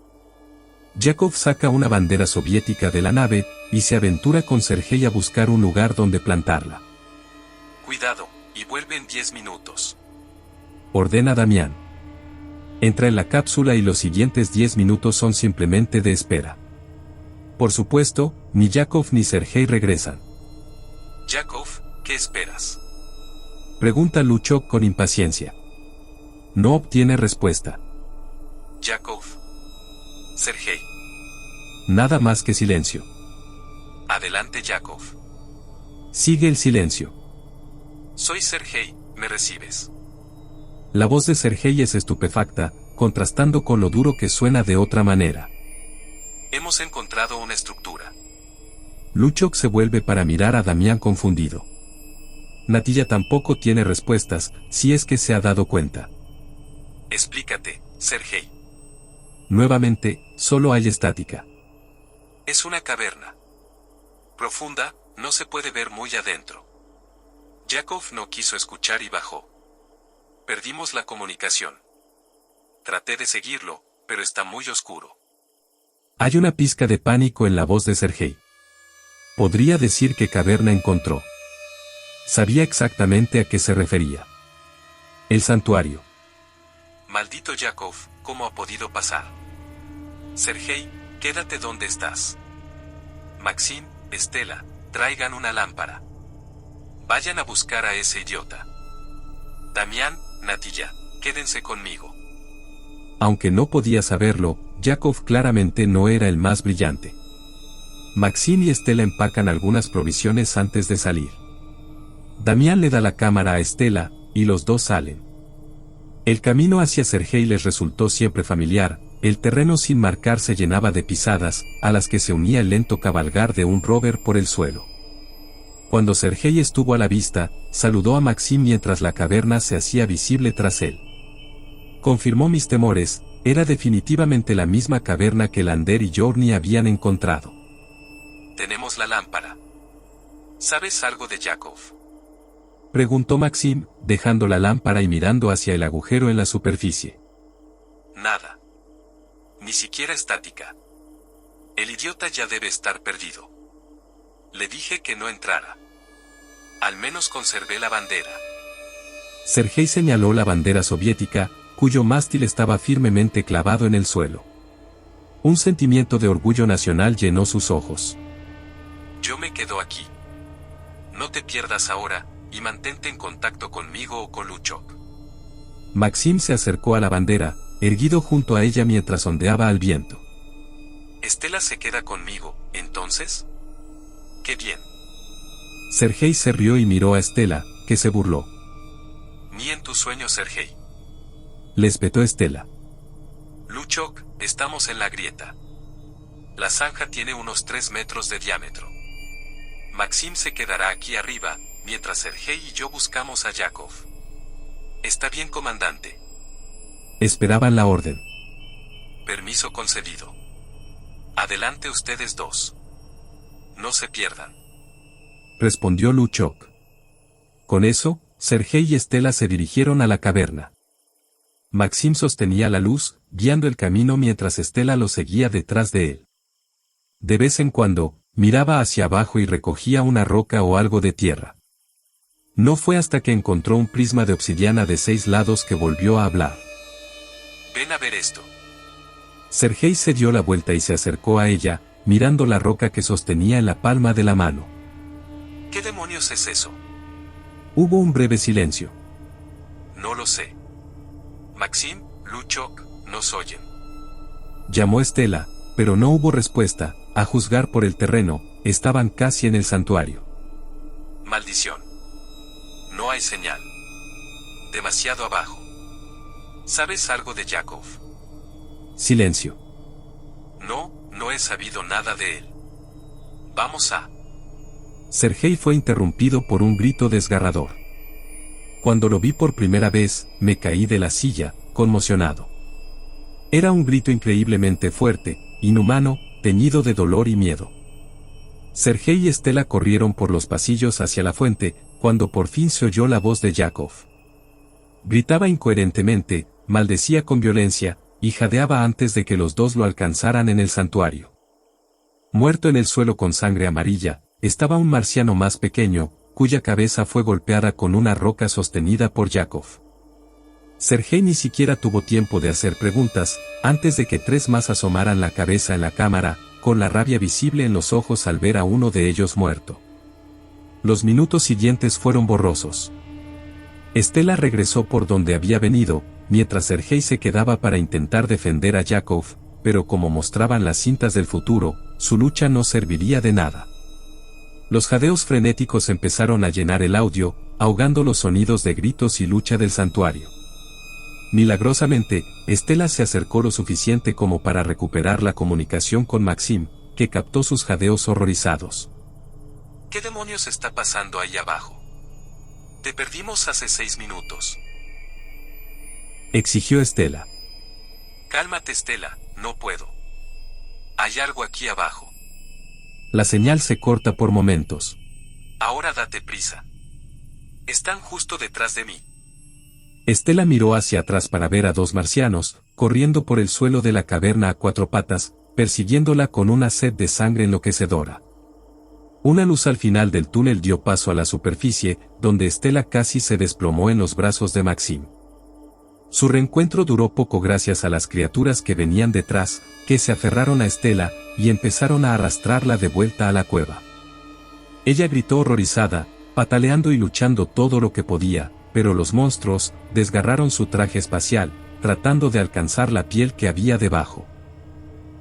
Yakov saca una bandera soviética de la nave, y se aventura con Sergei a buscar un lugar donde plantarla. Cuidado, y vuelve en 10 minutos. Ordena Damián. Entra en la cápsula y los siguientes 10 minutos son simplemente de espera. Por supuesto, ni Yakov ni Sergei regresan. Yakov, ¿qué esperas? Pregunta Luchok con impaciencia. No obtiene respuesta. Yakov. Sergei. Nada más que silencio. Adelante, Yakov. Sigue el silencio. Soy Sergei, ¿me recibes? La voz de Sergei es estupefacta, contrastando con lo duro que suena de otra manera. Hemos encontrado una estructura. Luchok se vuelve para mirar a Damián confundido. Natilla tampoco tiene respuestas, si es que se ha dado cuenta. Explícate, Sergei. Nuevamente, solo hay estática. Es una caverna. Profunda, no se puede ver muy adentro. Yakov no quiso escuchar y bajó. Perdimos la comunicación. Traté de seguirlo, pero está muy oscuro. Hay una pizca de pánico en la voz de Sergei. Podría decir que caverna encontró. Sabía exactamente a qué se refería. El santuario. Maldito Yakov, ¿cómo ha podido pasar? Sergei, quédate donde estás. Maxim, Estela, traigan una lámpara. Vayan a buscar a ese idiota. Damián, Natilla, quédense conmigo. Aunque no podía saberlo, Yakov claramente no era el más brillante. Maxim y Estela empacan algunas provisiones antes de salir. Damián le da la cámara a Estela, y los dos salen. El camino hacia Sergei les resultó siempre familiar, el terreno sin marcar se llenaba de pisadas, a las que se unía el lento cabalgar de un rover por el suelo. Cuando Sergei estuvo a la vista, saludó a Maxim mientras la caverna se hacía visible tras él. Confirmó mis temores, era definitivamente la misma caverna que Lander y Yorny habían encontrado. Tenemos la lámpara. ¿Sabes algo de Yakov? Preguntó Maxim, dejando la lámpara y mirando hacia el agujero en la superficie. Nada. Ni siquiera estática. El idiota ya debe estar perdido. Le dije que no entrara. Al menos conservé la bandera. Sergei señaló la bandera soviética, cuyo mástil estaba firmemente clavado en el suelo. Un sentimiento de orgullo nacional llenó sus ojos. Yo me quedo aquí. No te pierdas ahora, y mantente en contacto conmigo o con Luchok. Maxim se acercó a la bandera, erguido junto a ella mientras ondeaba al viento. Estela se queda conmigo, ¿entonces? ¡Qué bien! Sergei se rió y miró a Estela, que se burló. Ni en tus sueños, Sergei. Le espetó Estela. Luchok, estamos en la grieta. La zanja tiene unos 3 metros de diámetro. Maxim se quedará aquí arriba, mientras Sergei y yo buscamos a Yakov. Está bien, comandante. Esperaban la orden. Permiso concedido. Adelante ustedes dos. No se pierdan. Respondió Luchok. Con eso, Sergei y Estela se dirigieron a la caverna. Maxim sostenía la luz, guiando el camino mientras Estela lo seguía detrás de él. De vez en cuando, miraba hacia abajo y recogía una roca o algo de tierra. No fue hasta que encontró un prisma de obsidiana de 6 lados que volvió a hablar. Ven a ver esto. Sergei se dio la vuelta y se acercó a ella, mirando la roca que sostenía en la palma de la mano. ¿Qué demonios es eso? Hubo un breve silencio. No lo sé. Maxim, Luchok, nos oyen. Llamó Estela, pero no hubo respuesta, a juzgar por el terreno, estaban casi en el santuario. Maldición. No hay señal. Demasiado abajo. ¿Sabes algo de Yakov? Silencio. No, no he sabido nada de él. Vamos a... Sergei fue interrumpido por un grito desgarrador. Cuando lo vi por primera vez, me caí de la silla, conmocionado. Era un grito increíblemente fuerte, inhumano, teñido de dolor y miedo. Sergei y Stella corrieron por los pasillos hacia la fuente, cuando por fin se oyó la voz de Yakov. Gritaba incoherentemente, maldecía con violencia, y jadeaba antes de que los dos lo alcanzaran en el santuario. Muerto en el suelo con sangre amarilla, estaba un marciano más pequeño, cuya cabeza fue golpeada con una roca sostenida por Yakov. Sergei ni siquiera tuvo tiempo de hacer preguntas, antes de que 3 más asomaran la cabeza en la cámara, con la rabia visible en los ojos al ver a uno de ellos muerto. Los minutos siguientes fueron borrosos. Stella regresó por donde había venido, mientras Sergei se quedaba para intentar defender a Yakov, pero como mostraban las cintas del futuro, su lucha no serviría de nada. Los jadeos frenéticos empezaron a llenar el audio, ahogando los sonidos de gritos y lucha del santuario. Milagrosamente, Stella se acercó lo suficiente como para recuperar la comunicación con Maxim, que captó sus jadeos horrorizados. ¿Qué demonios está pasando ahí abajo? Te perdimos hace 6 minutos. Exigió Stella. Cálmate, Stella, no puedo. Hay algo aquí abajo. La señal se corta por momentos. Ahora date prisa. Están justo detrás de mí. Stella miró hacia atrás para ver a 2 marcianos, corriendo por el suelo de la caverna a 4 patas, persiguiéndola con una sed de sangre enloquecedora. Una luz al final del túnel dio paso a la superficie, donde Stella casi se desplomó en los brazos de Maxim. Su reencuentro duró poco gracias a las criaturas que venían detrás, que se aferraron a Stella, y empezaron a arrastrarla de vuelta a la cueva. Ella gritó horrorizada, pataleando y luchando todo lo que podía, pero los monstruos desgarraron su traje espacial, tratando de alcanzar la piel que había debajo.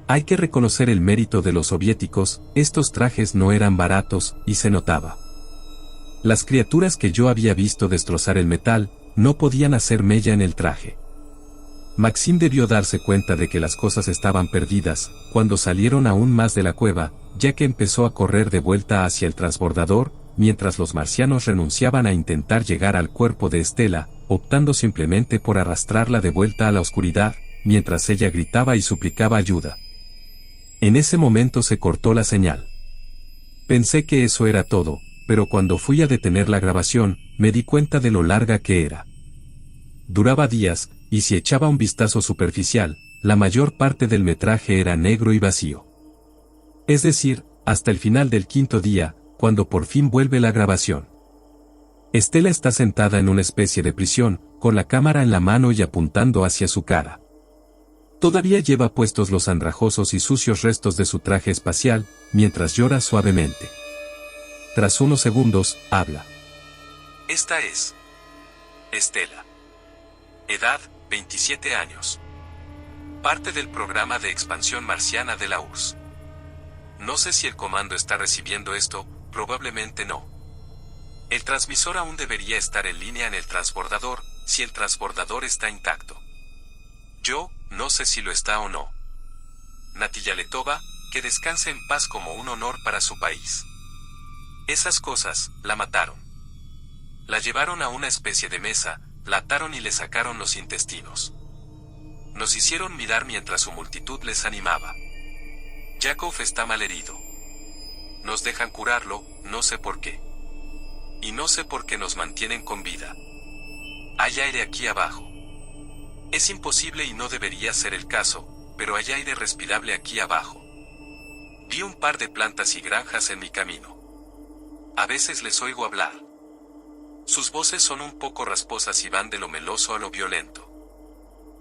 Hay que reconocer el mérito de los soviéticos, estos trajes no eran baratos, y se notaba. Las criaturas que yo había visto destrozar el metal, no podían hacer mella en el traje. Maxim debió darse cuenta de que las cosas estaban perdidas, cuando salieron aún más de la cueva, ya que empezó a correr de vuelta hacia el transbordador, mientras los marcianos renunciaban a intentar llegar al cuerpo de Stella, optando simplemente por arrastrarla de vuelta a la oscuridad, mientras ella gritaba y suplicaba ayuda. En ese momento se cortó la señal. Pensé que eso era todo, pero cuando fui a detener la grabación, me di cuenta de lo larga que era. Duraba días, y si echaba un vistazo superficial, la mayor parte del metraje era negro y vacío. Es decir, hasta el final del 5.º día, cuando por fin vuelve la grabación. Stella está sentada en una especie de prisión, con la cámara en la mano y apuntando hacia su cara. Todavía lleva puestos los andrajosos y sucios restos de su traje espacial, mientras llora suavemente. Tras unos segundos, habla. Esta es Stella. Edad, 27 años. Parte del programa de expansión marciana de la URSS. No sé si el comando está recibiendo esto, probablemente no. El transmisor aún debería estar en línea en el transbordador, si el transbordador está intacto. Yo, no sé si lo está o no. Natiyaletova, que descanse en paz como un honor para su país. Esas cosas, la mataron. La llevaron a una especie de mesa, la ataron y le sacaron los intestinos. Nos hicieron mirar mientras su multitud les animaba. Yakov está malherido. Nos dejan curarlo, no sé por qué. Y no sé por qué nos mantienen con vida. Hay aire aquí abajo. Es imposible y no debería ser el caso, pero hay aire respirable aquí abajo. Vi un par de plantas y granjas en mi camino. A veces les oigo hablar. Sus voces son un poco rasposas y van de lo meloso a lo violento.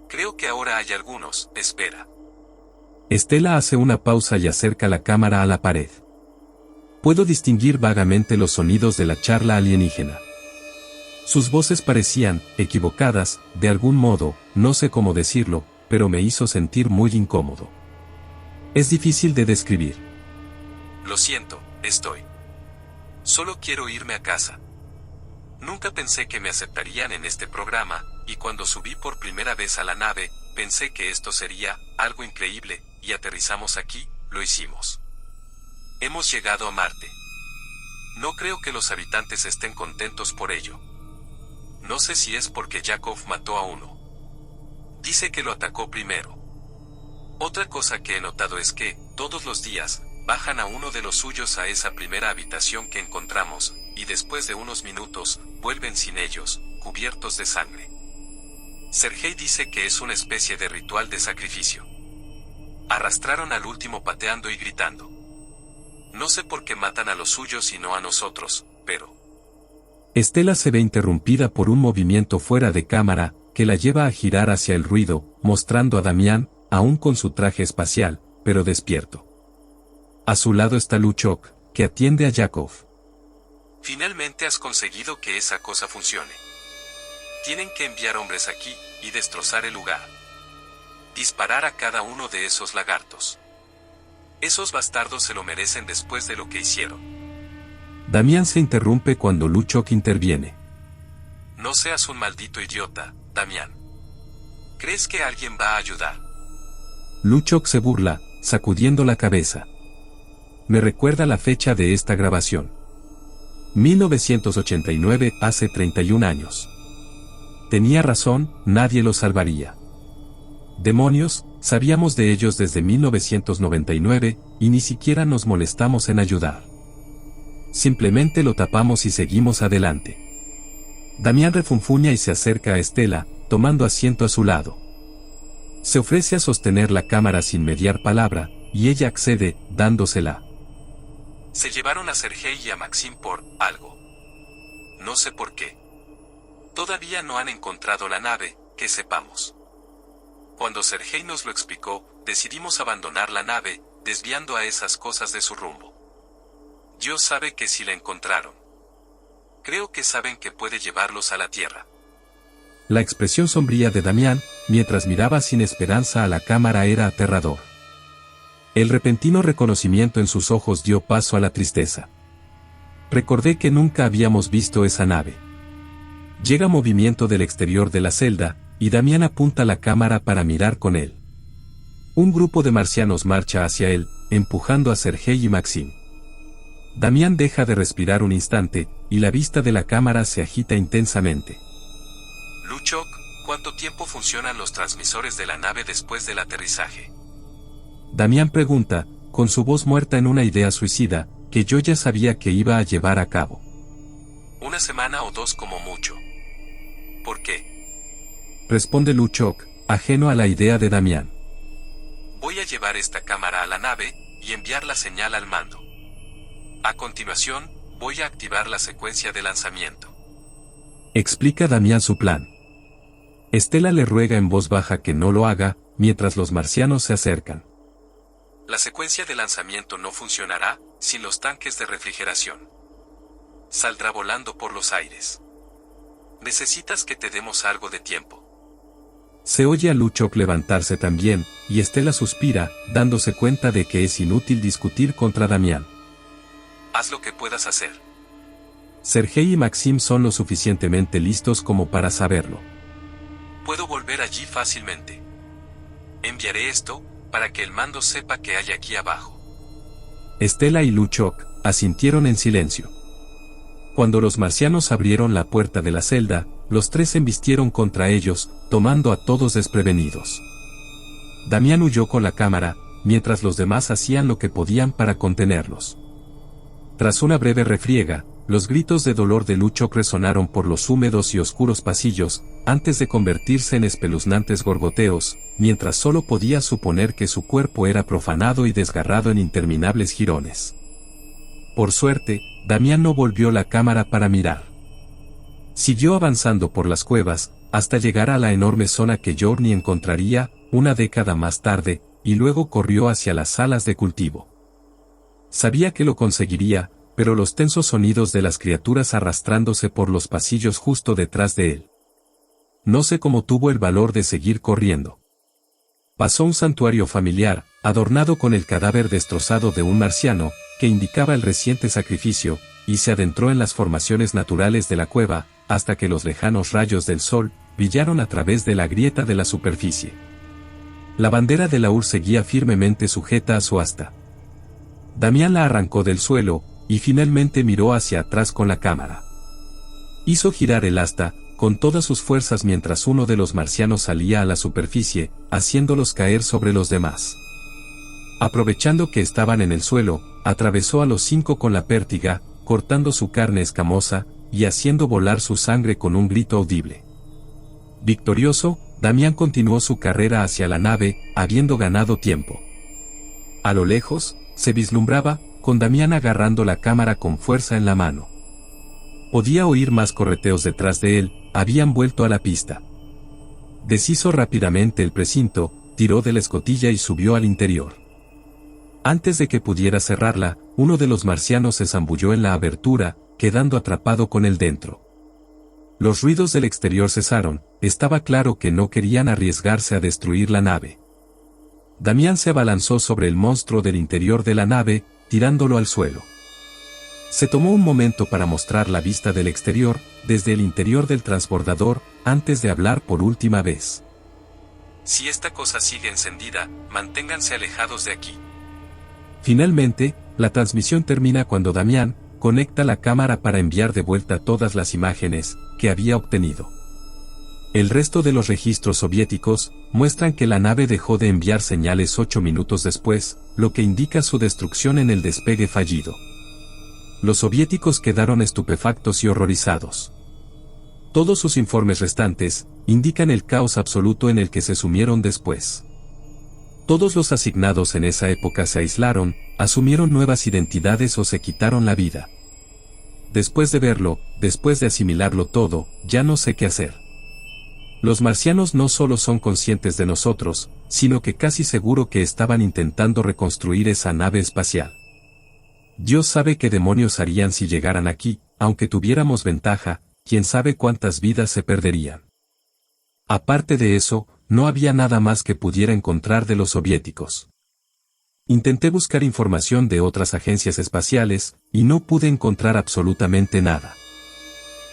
Creo que ahora hay algunos, espera. Stella hace una pausa y acerca la cámara a la pared. Puedo distinguir vagamente los sonidos de la charla alienígena. Sus voces parecían, equivocadas, de algún modo, no sé cómo decirlo, pero me hizo sentir muy incómodo. Es difícil de describir. Lo siento, estoy. Solo quiero irme a casa. Nunca pensé que me aceptarían en este programa, y cuando subí por primera vez a la nave, pensé que esto sería algo increíble, y aterrizamos aquí, lo hicimos. Hemos llegado a Marte. No creo que los habitantes estén contentos por ello. No sé si es porque Yakov mató a uno. Dice que lo atacó primero. Otra cosa que he notado es que, todos los días, bajan a uno de los suyos a esa primera habitación que encontramos, y después de unos minutos, vuelven sin ellos, cubiertos de sangre. Sergei dice que es una especie de ritual de sacrificio. Arrastraron al último pateando y gritando. No sé por qué matan a los suyos y no a nosotros, pero... Estela se ve interrumpida por un movimiento fuera de cámara, que la lleva a girar hacia el ruido, mostrando a Damián, aún con su traje espacial, pero despierto. A su lado está Luchok, que atiende a Yakov. Finalmente has conseguido que esa cosa funcione. Tienen que enviar hombres aquí, y destrozar el lugar. Disparar a cada uno de esos lagartos. Esos bastardos se lo merecen después de lo que hicieron. Damián se interrumpe cuando Luchok interviene. No seas un maldito idiota, Damián. ¿Crees que alguien va a ayudar? Luchok se burla, sacudiendo la cabeza. Me recuerda la fecha de esta grabación. 1989, hace 31 años. Tenía razón, nadie los salvaría. Demonios, sabíamos de ellos desde 1999, y ni siquiera nos molestamos en ayudar. Simplemente lo tapamos y seguimos adelante. Damián refunfuña y se acerca a Estela, tomando asiento a su lado. Se ofrece a sostener la cámara sin mediar palabra, y ella accede, dándosela. Se llevaron a Sergei y a Maxim por algo. No sé por qué. Todavía no han encontrado la nave, que sepamos. Cuando Sergei nos lo explicó, decidimos abandonar la nave, desviando a esas cosas de su rumbo. Dios sabe que si la encontraron. Creo que saben que puede llevarlos a la Tierra. La expresión sombría de Damián, mientras miraba sin esperanza a la cámara, era aterrador. El repentino reconocimiento en sus ojos dio paso a la tristeza. Recordé que nunca habíamos visto esa nave. Llega movimiento del exterior de la celda, y Damián apunta la cámara para mirar con él. Un grupo de marcianos marcha hacia él, empujando a Sergei y Maxim. Damián deja de respirar un instante, y la vista de la cámara se agita intensamente. Luchok, ¿cuánto tiempo funcionan los transmisores de la nave después del aterrizaje? Damián pregunta, con su voz muerta en una idea suicida, que yo ya sabía que iba a llevar a cabo. Una semana o dos como mucho. ¿Por qué? Responde Luchok, ajeno a la idea de Damián. Voy a llevar esta cámara a la nave, y enviar la señal al mando. A continuación, voy a activar la secuencia de lanzamiento. Explica Damián su plan. Estela le ruega en voz baja que no lo haga, mientras los marcianos se acercan. La secuencia de lanzamiento no funcionará sin los tanques de refrigeración. Saldrá volando por los aires. Necesitas que te demos algo de tiempo. Se oye a Luchok levantarse también, y Estela suspira, dándose cuenta de que es inútil discutir contra Damián. Haz lo que puedas hacer. Sergei y Maxim son lo suficientemente listos como para saberlo. Puedo volver allí fácilmente. Enviaré esto, para que el mando sepa que hay aquí abajo. Estela y Luchok asintieron en silencio. Cuando los marcianos abrieron la puerta de la celda, los tres embistieron contra ellos, tomando a todos desprevenidos. Damián huyó con la cámara, mientras los demás hacían lo que podían para contenerlos. Tras una breve refriega, los gritos de dolor de Luchok resonaron por los húmedos y oscuros pasillos, antes de convertirse en espeluznantes gorgoteos, mientras solo podía suponer que su cuerpo era profanado y desgarrado en interminables jirones. Por suerte, Damián no volvió la cámara para mirar. Siguió avanzando por las cuevas, hasta llegar a la enorme zona que Journey encontraría, una década más tarde, y luego corrió hacia las salas de cultivo. Sabía que lo conseguiría, pero los tensos sonidos de las criaturas arrastrándose por los pasillos justo detrás de él. No sé cómo tuvo el valor de seguir corriendo. Pasó un santuario familiar, adornado con el cadáver destrozado de un marciano, que indicaba el reciente sacrificio, y se adentró en las formaciones naturales de la cueva, hasta que los lejanos rayos del sol brillaron a través de la grieta de la superficie. La bandera de la URSS seguía firmemente sujeta a su asta. Damián la arrancó del suelo, y finalmente miró hacia atrás con la cámara. Hizo girar el asta, con todas sus fuerzas mientras uno de los marcianos salía a la superficie, haciéndolos caer sobre los demás. Aprovechando que estaban en el suelo, atravesó a los 5 con la pértiga, cortando su carne escamosa, y haciendo volar su sangre con un grito audible. Victorioso, Damián continuó su carrera hacia la nave, habiendo ganado tiempo. A lo lejos, se vislumbraba, con Damián agarrando la cámara con fuerza en la mano. Podía oír más correteos detrás de él, habían vuelto a la pista. Deshizo rápidamente el precinto, tiró de la escotilla y subió al interior. Antes de que pudiera cerrarla, uno de los marcianos se zambulló en la abertura, quedando atrapado con él dentro. Los ruidos del exterior cesaron, estaba claro que no querían arriesgarse a destruir la nave. Damián se abalanzó sobre el monstruo del interior de la nave, tirándolo al suelo. Se tomó un momento para mostrar la vista del exterior, desde el interior del transbordador, antes de hablar por última vez. Si esta cosa sigue encendida, manténganse alejados de aquí. Finalmente, la transmisión termina cuando Damián conecta la cámara para enviar de vuelta todas las imágenes que había obtenido. El resto de los registros soviéticos muestran que la nave dejó de enviar señales 8 minutos después, lo que indica su destrucción en el despegue fallido. Los soviéticos quedaron estupefactos y horrorizados. Todos sus informes restantes indican el caos absoluto en el que se sumieron después. Todos los asignados en esa época se aislaron, asumieron nuevas identidades o se quitaron la vida. Después de verlo, después de asimilarlo todo, ya no sé qué hacer. Los marcianos no solo son conscientes de nosotros, sino que casi seguro que estaban intentando reconstruir esa nave espacial. Dios sabe qué demonios harían si llegaran aquí, aunque tuviéramos ventaja, quién sabe cuántas vidas se perderían. Aparte de eso, no había nada más que pudiera encontrar de los soviéticos. Intenté buscar información de otras agencias espaciales, y no pude encontrar absolutamente nada.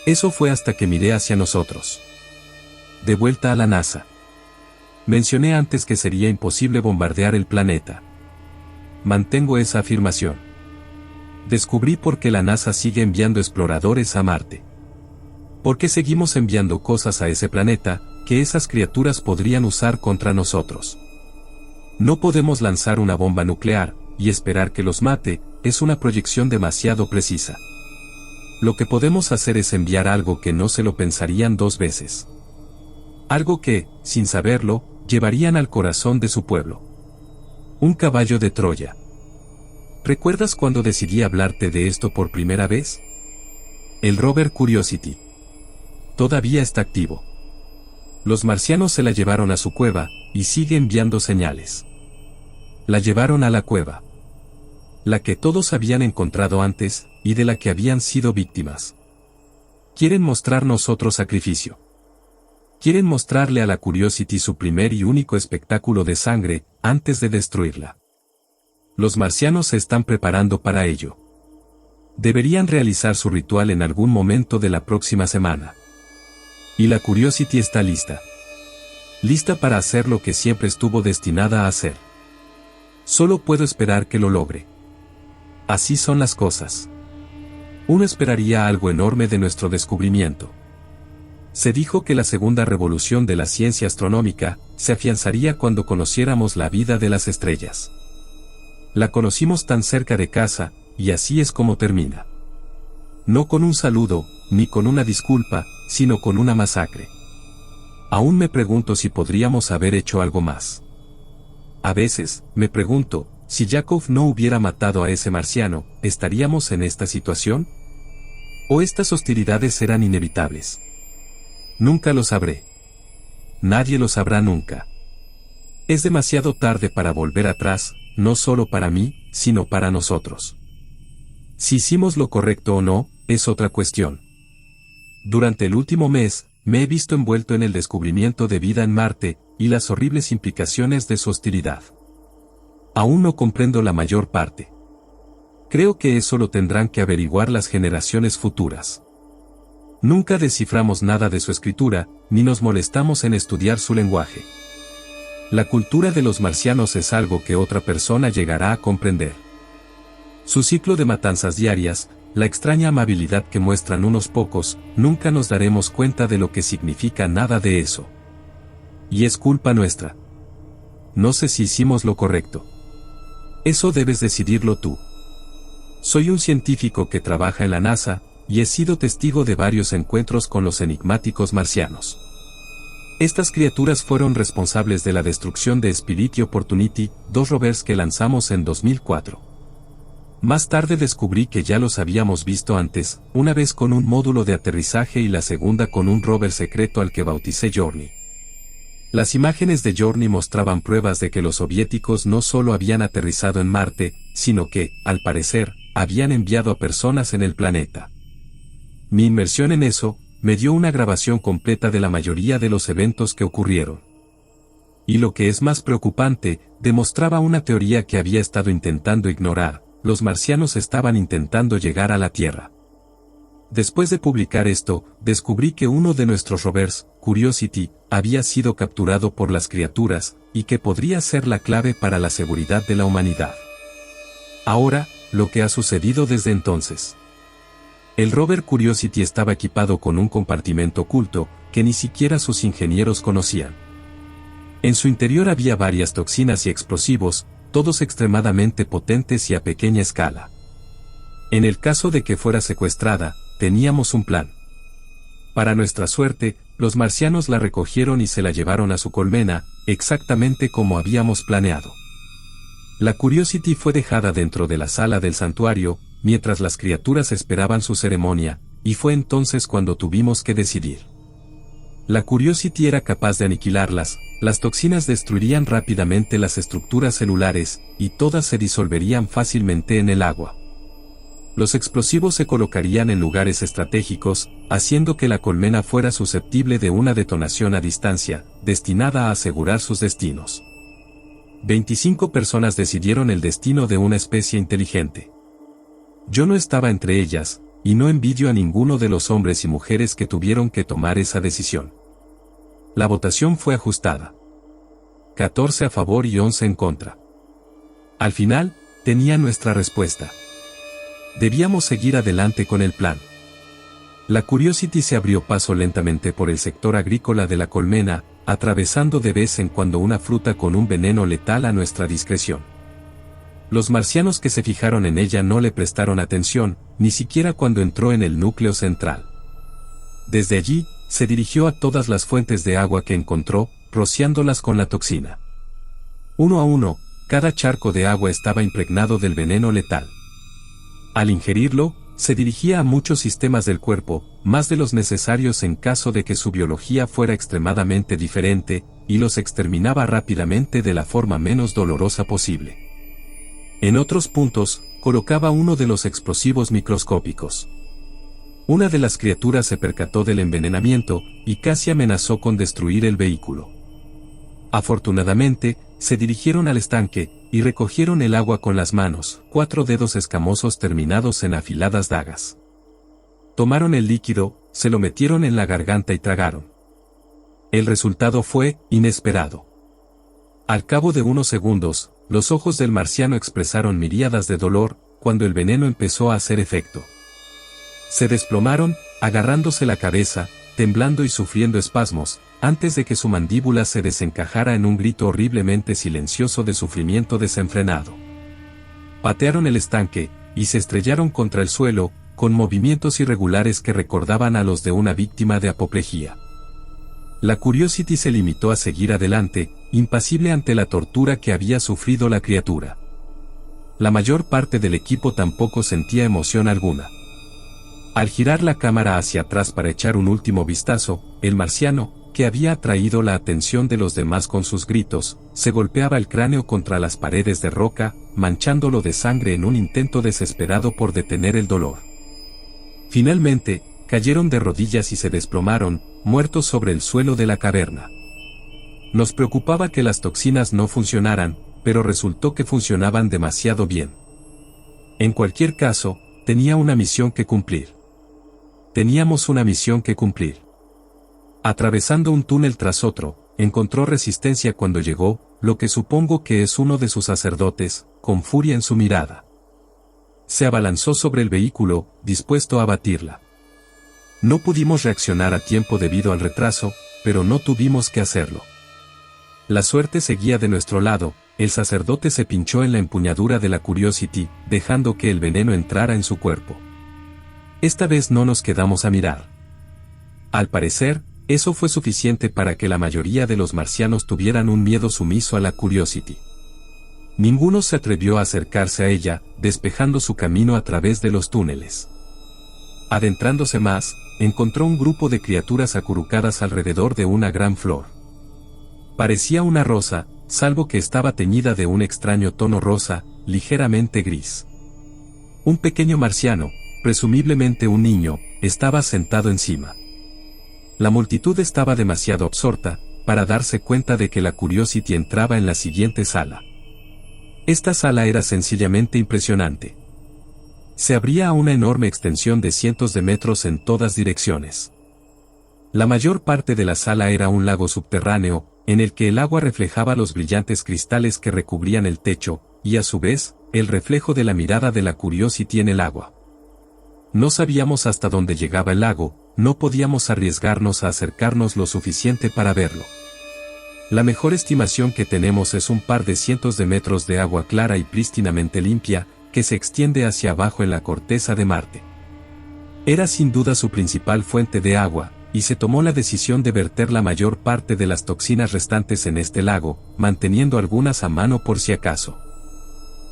Eso fue hasta que miré hacia nosotros. De vuelta a la NASA. Mencioné antes que sería imposible bombardear el planeta. Mantengo esa afirmación. Descubrí por qué la NASA sigue enviando exploradores a Marte. ¿Por qué seguimos enviando cosas a ese planeta que esas criaturas podrían usar contra nosotros? No podemos lanzar una bomba nuclear y esperar que los mate, es una proyección demasiado precisa. Lo que podemos hacer es enviar algo que no se lo pensarían 2 veces. Algo que, sin saberlo, llevarían al corazón de su pueblo. Un caballo de Troya. ¿Recuerdas cuando decidí hablarte de esto por primera vez? El rover Curiosity. Todavía está activo. Los marcianos se la llevaron a su cueva, y sigue enviando señales. La llevaron a la cueva. La que todos habían encontrado antes, y de la que habían sido víctimas. Quieren mostrarnos otro sacrificio. Quieren mostrarle a la Curiosity su primer y único espectáculo de sangre, antes de destruirla. Los marcianos se están preparando para ello. Deberían realizar su ritual en algún momento de la próxima semana. Y la Curiosity está lista. Lista para hacer lo que siempre estuvo destinada a hacer. Solo puedo esperar que lo logre. Así son las cosas. Uno esperaría algo enorme de nuestro descubrimiento. Se dijo que la segunda revolución de la ciencia astronómica se afianzaría cuando conociéramos la vida de las estrellas. La conocimos tan cerca de casa, y así es como termina. No con un saludo, ni con una disculpa, sino con una masacre. Aún me pregunto si podríamos haber hecho algo más. A veces, me pregunto, si Yakov no hubiera matado a ese marciano, ¿estaríamos en esta situación? ¿O estas hostilidades eran inevitables? Nunca lo sabré. Nadie lo sabrá nunca. Es demasiado tarde para volver atrás, no solo para mí, sino para nosotros. Si hicimos lo correcto o no, es otra cuestión. Durante el último mes, me he visto envuelto en el descubrimiento de vida en Marte, y las horribles implicaciones de su hostilidad. Aún no comprendo la mayor parte. Creo que eso lo tendrán que averiguar las generaciones futuras. Nunca desciframos nada de su escritura, ni nos molestamos en estudiar su lenguaje. La cultura de los marcianos es algo que otra persona llegará a comprender. Su ciclo de matanzas diarias, la extraña amabilidad que muestran unos pocos, nunca nos daremos cuenta de lo que significa nada de eso. Y es culpa nuestra. No sé si hicimos lo correcto. Eso debes decidirlo tú. Soy un científico que trabaja en la NASA, y he sido testigo de varios encuentros con los enigmáticos marcianos. Estas criaturas fueron responsables de la destrucción de Spirit y Opportunity, dos rovers que lanzamos en 2004. Más tarde descubrí que ya los habíamos visto antes, una vez con un módulo de aterrizaje y la segunda con un rover secreto al que bauticé Journey. Las imágenes de Journey mostraban pruebas de que los soviéticos no solo habían aterrizado en Marte, sino que, al parecer, habían enviado a personas en el planeta. Mi inmersión en eso, me dio una grabación completa de la mayoría de los eventos que ocurrieron. Y lo que es más preocupante, demostraba una teoría que había estado intentando ignorar: los marcianos estaban intentando llegar a la Tierra. Después de publicar esto, descubrí que uno de nuestros rovers, Curiosity, había sido capturado por las criaturas, y que podría ser la clave para la seguridad de la humanidad. Ahora, lo que ha sucedido desde entonces. El rover Curiosity estaba equipado con un compartimento oculto, que ni siquiera sus ingenieros conocían. En su interior había varias toxinas y explosivos, todos extremadamente potentes y a pequeña escala. En el caso de que fuera secuestrada, teníamos un plan. Para nuestra suerte, los marcianos la recogieron y se la llevaron a su colmena, exactamente como habíamos planeado. La Curiosity fue dejada dentro de la sala del santuario, mientras las criaturas esperaban su ceremonia, y fue entonces cuando tuvimos que decidir. La Curiosity era capaz de aniquilarlas, las toxinas destruirían rápidamente las estructuras celulares, y todas se disolverían fácilmente en el agua. Los explosivos se colocarían en lugares estratégicos, haciendo que la colmena fuera susceptible de una detonación a distancia, destinada a asegurar sus destinos. 25 personas decidieron el destino de una especie inteligente. Yo no estaba entre ellas, y no envidio a ninguno de los hombres y mujeres que tuvieron que tomar esa decisión. La votación fue ajustada. 14 a favor y 11 en contra. Al final, tenía nuestra respuesta. Debíamos seguir adelante con el plan. La Curiosity se abrió paso lentamente por el sector agrícola de la colmena, atravesando de vez en cuando una fruta con un veneno letal a nuestra discreción. Los marcianos que se fijaron en ella no le prestaron atención, ni siquiera cuando entró en el núcleo central. Desde allí, se dirigió a todas las fuentes de agua que encontró, rociándolas con la toxina. Uno a uno, cada charco de agua estaba impregnado del veneno letal. Al ingerirlo, se dirigía a muchos sistemas del cuerpo, más de los necesarios en caso de que su biología fuera extremadamente diferente, y los exterminaba rápidamente de la forma menos dolorosa posible. En otros puntos, colocaba uno de los explosivos microscópicos. Una de las criaturas se percató del envenenamiento, y casi amenazó con destruir el vehículo. Afortunadamente, se dirigieron al estanque, y recogieron el agua con las manos, 4 dedos escamosos terminados en afiladas dagas. Tomaron el líquido, se lo metieron en la garganta y tragaron. El resultado fue inesperado. Al cabo de unos segundos, los ojos del marciano expresaron miríadas de dolor, cuando el veneno empezó a hacer efecto. Se desplomaron, agarrándose la cabeza, temblando y sufriendo espasmos, antes de que su mandíbula se desencajara en un grito horriblemente silencioso de sufrimiento desenfrenado. Patearon el estanque, y se estrellaron contra el suelo, con movimientos irregulares que recordaban a los de una víctima de apoplejía. La Curiosity se limitó a seguir adelante, impasible ante la tortura que había sufrido la criatura. La mayor parte del equipo tampoco sentía emoción alguna. Al girar la cámara hacia atrás para echar un último vistazo, el marciano, que había atraído la atención de los demás con sus gritos, se golpeaba el cráneo contra las paredes de roca, manchándolo de sangre en un intento desesperado por detener el dolor. Finalmente, cayeron de rodillas y se desplomaron, muertos sobre el suelo de la caverna. Nos preocupaba que las toxinas no funcionaran, pero resultó que funcionaban demasiado bien. En cualquier caso, tenía una misión que cumplir. Teníamos una misión que cumplir. Atravesando un túnel tras otro, encontró resistencia cuando llegó, lo que supongo que es uno de sus sacerdotes, con furia en su mirada. Se abalanzó sobre el vehículo, dispuesto a abatirla. No pudimos reaccionar a tiempo debido al retraso, pero no tuvimos que hacerlo. La suerte seguía de nuestro lado, el sacerdote se pinchó en la empuñadura de la Curiosity, dejando que el veneno entrara en su cuerpo. Esta vez no nos quedamos a mirar. Al parecer, eso fue suficiente para que la mayoría de los marcianos tuvieran un miedo sumiso a la Curiosity. Ninguno se atrevió a acercarse a ella, despejando su camino a través de los túneles. Adentrándose más, encontró un grupo de criaturas acurrucadas alrededor de una gran flor. Parecía una rosa, salvo que estaba teñida de un extraño tono rosa, ligeramente gris. Un pequeño marciano, presumiblemente un niño, estaba sentado encima. La multitud estaba demasiado absorta para darse cuenta de que la Curiosity entraba en la siguiente sala. Esta sala era sencillamente impresionante. Se abría a una enorme extensión de cientos de metros en todas direcciones. La mayor parte de la sala era un lago subterráneo, en el que el agua reflejaba los brillantes cristales que recubrían el techo, y a su vez, el reflejo de la mirada de la Curiosity en el agua. No sabíamos hasta dónde llegaba el lago, no podíamos arriesgarnos a acercarnos lo suficiente para verlo. La mejor estimación que tenemos es un par de cientos de metros de agua clara y prístinamente limpia, que se extiende hacia abajo en la corteza de Marte. Era sin duda su principal fuente de agua, y se tomó la decisión de verter la mayor parte de las toxinas restantes en este lago, manteniendo algunas a mano por si acaso.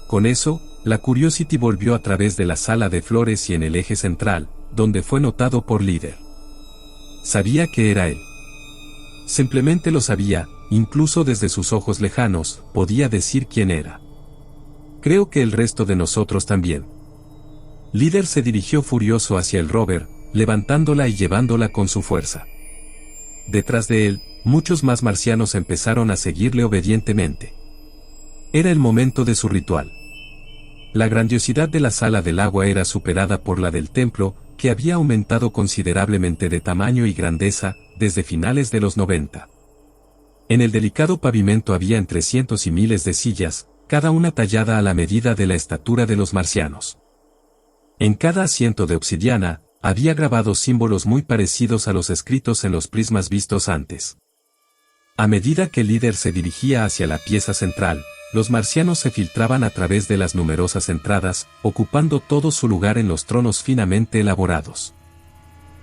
Con eso, la Curiosity volvió a través de la sala de flores y en el eje central, donde fue notado por Líder. Sabía que era él. Simplemente lo sabía, incluso desde sus ojos lejanos, podía decir quién era. Creo que el resto de nosotros también. Líder se dirigió furioso hacia el rover, levantándola y llevándola con su fuerza. Detrás de él, muchos más marcianos empezaron a seguirle obedientemente. Era el momento de su ritual. La grandiosidad de la sala del agua era superada por la del templo, que había aumentado considerablemente de tamaño y grandeza, desde finales de los 90. En el delicado pavimento había entre cientos y miles de sillas, cada una tallada a la medida de la estatura de los marcianos. En cada asiento de obsidiana, había grabados símbolos muy parecidos a los escritos en los prismas vistos antes. A medida que el líder se dirigía hacia la pieza central, los marcianos se filtraban a través de las numerosas entradas, ocupando todo su lugar en los tronos finamente elaborados.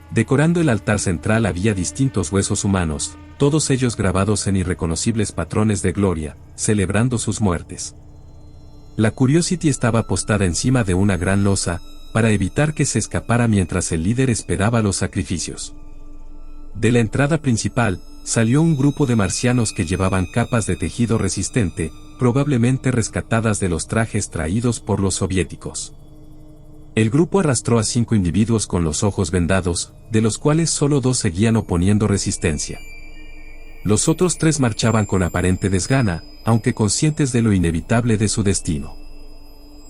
Decorando el altar central había distintos huesos humanos, todos ellos grabados en irreconocibles patrones de gloria, celebrando sus muertes. La Curiosity estaba postada encima de una gran losa, para evitar que se escapara mientras el líder esperaba los sacrificios. De la entrada principal, salió un grupo de marcianos que llevaban capas de tejido resistente, probablemente rescatadas de los trajes traídos por los soviéticos. El grupo arrastró a 5 individuos con los ojos vendados, de los cuales solo 2 seguían oponiendo resistencia. Los otros 3 marchaban con aparente desgana, aunque conscientes de lo inevitable de su destino.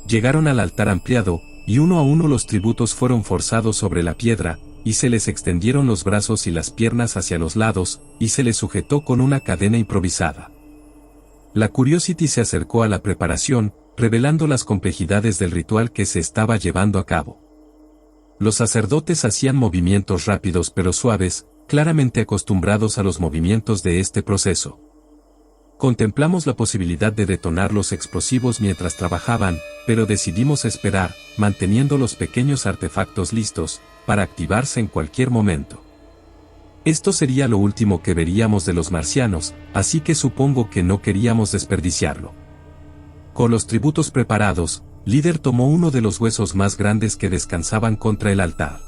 Llegaron al altar ampliado, y uno a uno los tributos fueron forzados sobre la piedra, y se les extendieron los brazos y las piernas hacia los lados, y se les sujetó con una cadena improvisada. La Curiosity se acercó a la preparación, revelando las complejidades del ritual que se estaba llevando a cabo. Los sacerdotes hacían movimientos rápidos pero suaves, claramente acostumbrados a los movimientos de este proceso. Contemplamos la posibilidad de detonar los explosivos mientras trabajaban, pero decidimos esperar, manteniendo los pequeños artefactos listos, para activarse en cualquier momento. Esto sería lo último que veríamos de los marcianos, así que supongo que no queríamos desperdiciarlo. Con los tributos preparados, Líder tomó uno de los huesos más grandes que descansaban contra el altar.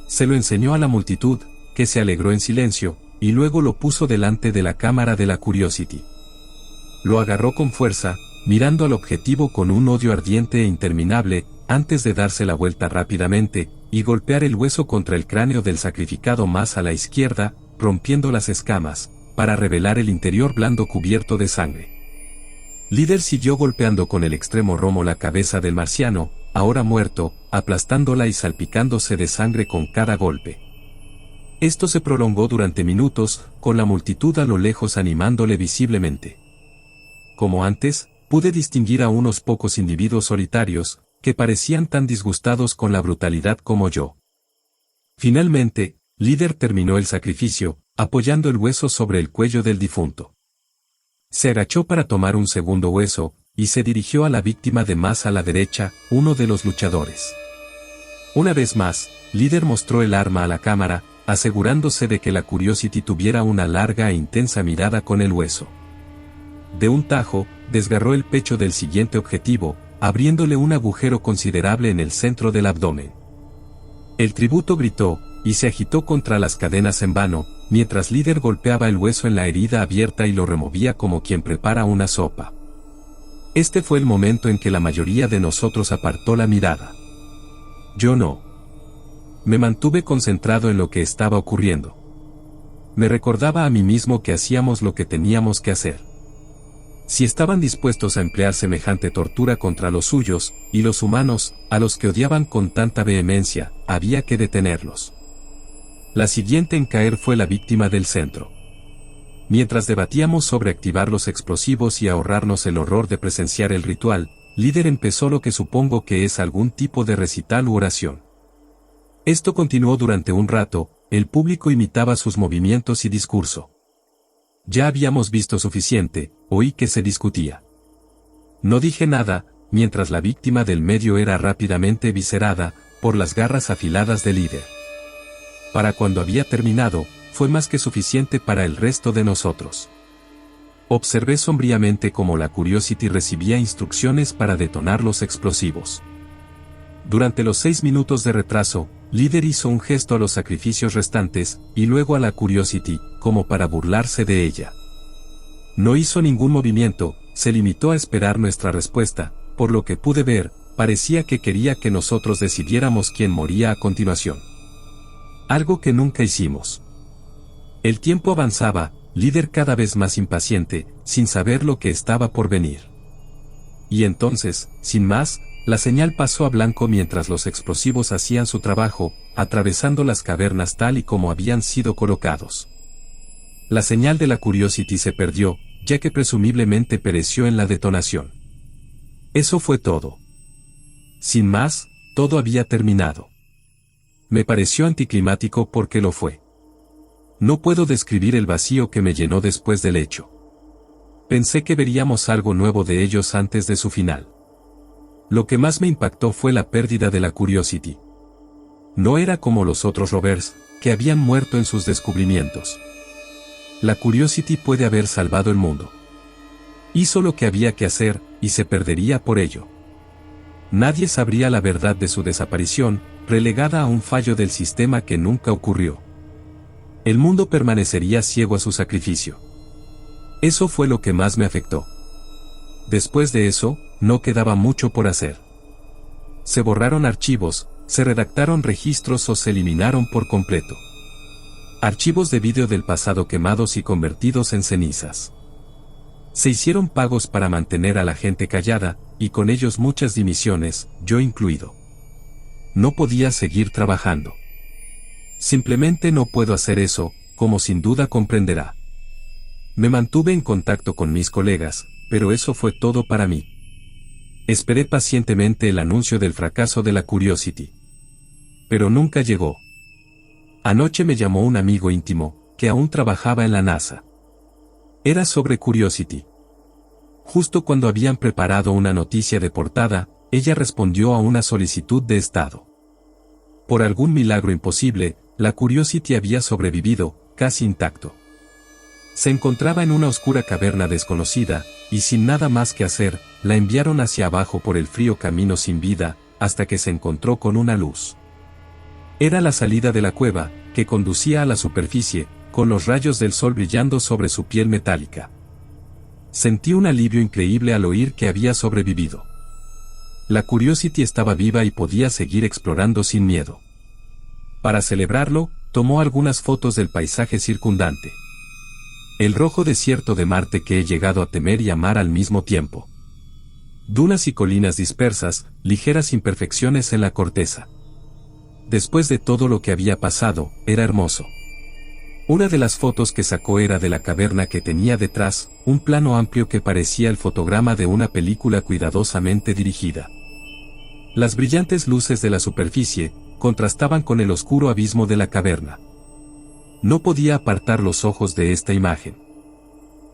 Se lo enseñó a la multitud, que se alegró en silencio, y luego lo puso delante de la cámara de la Curiosity. Lo agarró con fuerza, mirando al objetivo con un odio ardiente e interminable, antes de darse la vuelta rápidamente, y golpear el hueso contra el cráneo del sacrificado más a la izquierda, rompiendo las escamas, para revelar el interior blando cubierto de sangre. Líder siguió golpeando con el extremo romo la cabeza del marciano, ahora muerto, aplastándola y salpicándose de sangre con cada golpe. Esto se prolongó durante minutos, con la multitud a lo lejos animándole visiblemente. Como antes, pude distinguir a unos pocos individuos solitarios, que parecían tan disgustados con la brutalidad como yo. Finalmente, Líder terminó el sacrificio, apoyando el hueso sobre el cuello del difunto. Se agachó para tomar un segundo hueso, y se dirigió a la víctima de más a la derecha, uno de los luchadores. Una vez más, Líder mostró el arma a la cámara, asegurándose de que la Curiosity tuviera una larga e intensa mirada con el hueso. De un tajo, desgarró el pecho del siguiente objetivo, abriéndole un agujero considerable en el centro del abdomen. El tributo gritó, y se agitó contra las cadenas en vano, mientras Líder golpeaba el hueso en la herida abierta y lo removía como quien prepara una sopa. Este fue el momento en que la mayoría de nosotros apartó la mirada. Yo no. Me mantuve concentrado en lo que estaba ocurriendo. Me recordaba a mí mismo que hacíamos lo que teníamos que hacer. Si estaban dispuestos a emplear semejante tortura contra los suyos, y los humanos, a los que odiaban con tanta vehemencia, había que detenerlos. La siguiente en caer fue la víctima del centro. Mientras debatíamos sobre activar los explosivos y ahorrarnos el horror de presenciar el ritual, Líder empezó lo que supongo que es algún tipo de recital u oración. Esto continuó durante un rato, el público imitaba sus movimientos y discurso. Ya habíamos visto suficiente, oí que se discutía. No dije nada, mientras la víctima del medio era rápidamente eviscerada, por las garras afiladas del Líder. Para cuando había terminado, fue más que suficiente para el resto de nosotros. Observé sombríamente cómo la Curiosity recibía instrucciones para detonar los explosivos. Durante los 6 minutos de retraso, Líder hizo un gesto a los sacrificios restantes, y luego a la Curiosity, como para burlarse de ella. No hizo ningún movimiento, se limitó a esperar nuestra respuesta, por lo que pude ver, parecía que quería que nosotros decidiéramos quién moría a continuación. Algo que nunca hicimos. El tiempo avanzaba, Líder cada vez más impaciente, sin saber lo que estaba por venir. Y entonces, sin más, la señal pasó a blanco mientras los explosivos hacían su trabajo, atravesando las cavernas tal y como habían sido colocados. La señal de la Curiosity se perdió, ya que presumiblemente pereció en la detonación. Eso fue todo. Sin más, todo había terminado. Me pareció anticlimático porque lo fue. No puedo describir el vacío que me llenó después del hecho. Pensé que veríamos algo nuevo de ellos antes de su final. Lo que más me impactó fue la pérdida de la Curiosity. No era como los otros rovers, que habían muerto en sus descubrimientos. La Curiosity puede haber salvado el mundo. Hizo lo que había que hacer, y se perdería por ello. Nadie sabría la verdad de su desaparición, relegada a un fallo del sistema que nunca ocurrió. El mundo permanecería ciego a su sacrificio. Eso fue lo que más me afectó. Después de eso, no quedaba mucho por hacer. Se borraron archivos, se redactaron registros o se eliminaron por completo. Archivos de vídeo del pasado quemados y convertidos en cenizas. Se hicieron pagos para mantener a la gente callada, y con ellos muchas dimisiones, yo incluido. No podía seguir trabajando. Simplemente no puedo hacer eso, como sin duda comprenderá. Me mantuve en contacto con mis colegas, pero eso fue todo para mí. Esperé pacientemente el anuncio del fracaso de la Curiosity. Pero nunca llegó. Anoche me llamó un amigo íntimo, que aún trabajaba en la NASA. Era sobre Curiosity. Justo cuando habían preparado una noticia de portada, ella respondió a una solicitud de estado. Por algún milagro imposible, la Curiosity había sobrevivido, casi intacto. Se encontraba en una oscura caverna desconocida, y sin nada más que hacer, la enviaron hacia abajo por el frío camino sin vida, hasta que se encontró con una luz. Era la salida de la cueva, que conducía a la superficie, con los rayos del sol brillando sobre su piel metálica. Sentí un alivio increíble al oír que había sobrevivido. La Curiosity estaba viva y podía seguir explorando sin miedo. Para celebrarlo, tomó algunas fotos del paisaje circundante. El rojo desierto de Marte que he llegado a temer y amar al mismo tiempo. Dunas y colinas dispersas, ligeras imperfecciones en la corteza. Después de todo lo que había pasado, era hermoso. Una de las fotos que sacó era de la caverna que tenía detrás, un plano amplio que parecía el fotograma de una película cuidadosamente dirigida. Las brillantes luces de la superficie contrastaban con el oscuro abismo de la caverna. No podía apartar los ojos de esta imagen.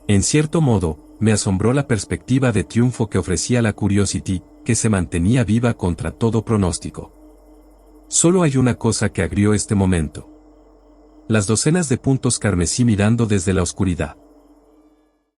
En cierto modo, me asombró la perspectiva de triunfo que ofrecía la Curiosity, que se mantenía viva contra todo pronóstico. Solo hay una cosa que agrió este momento. Las docenas de puntos carmesí mirando desde la oscuridad.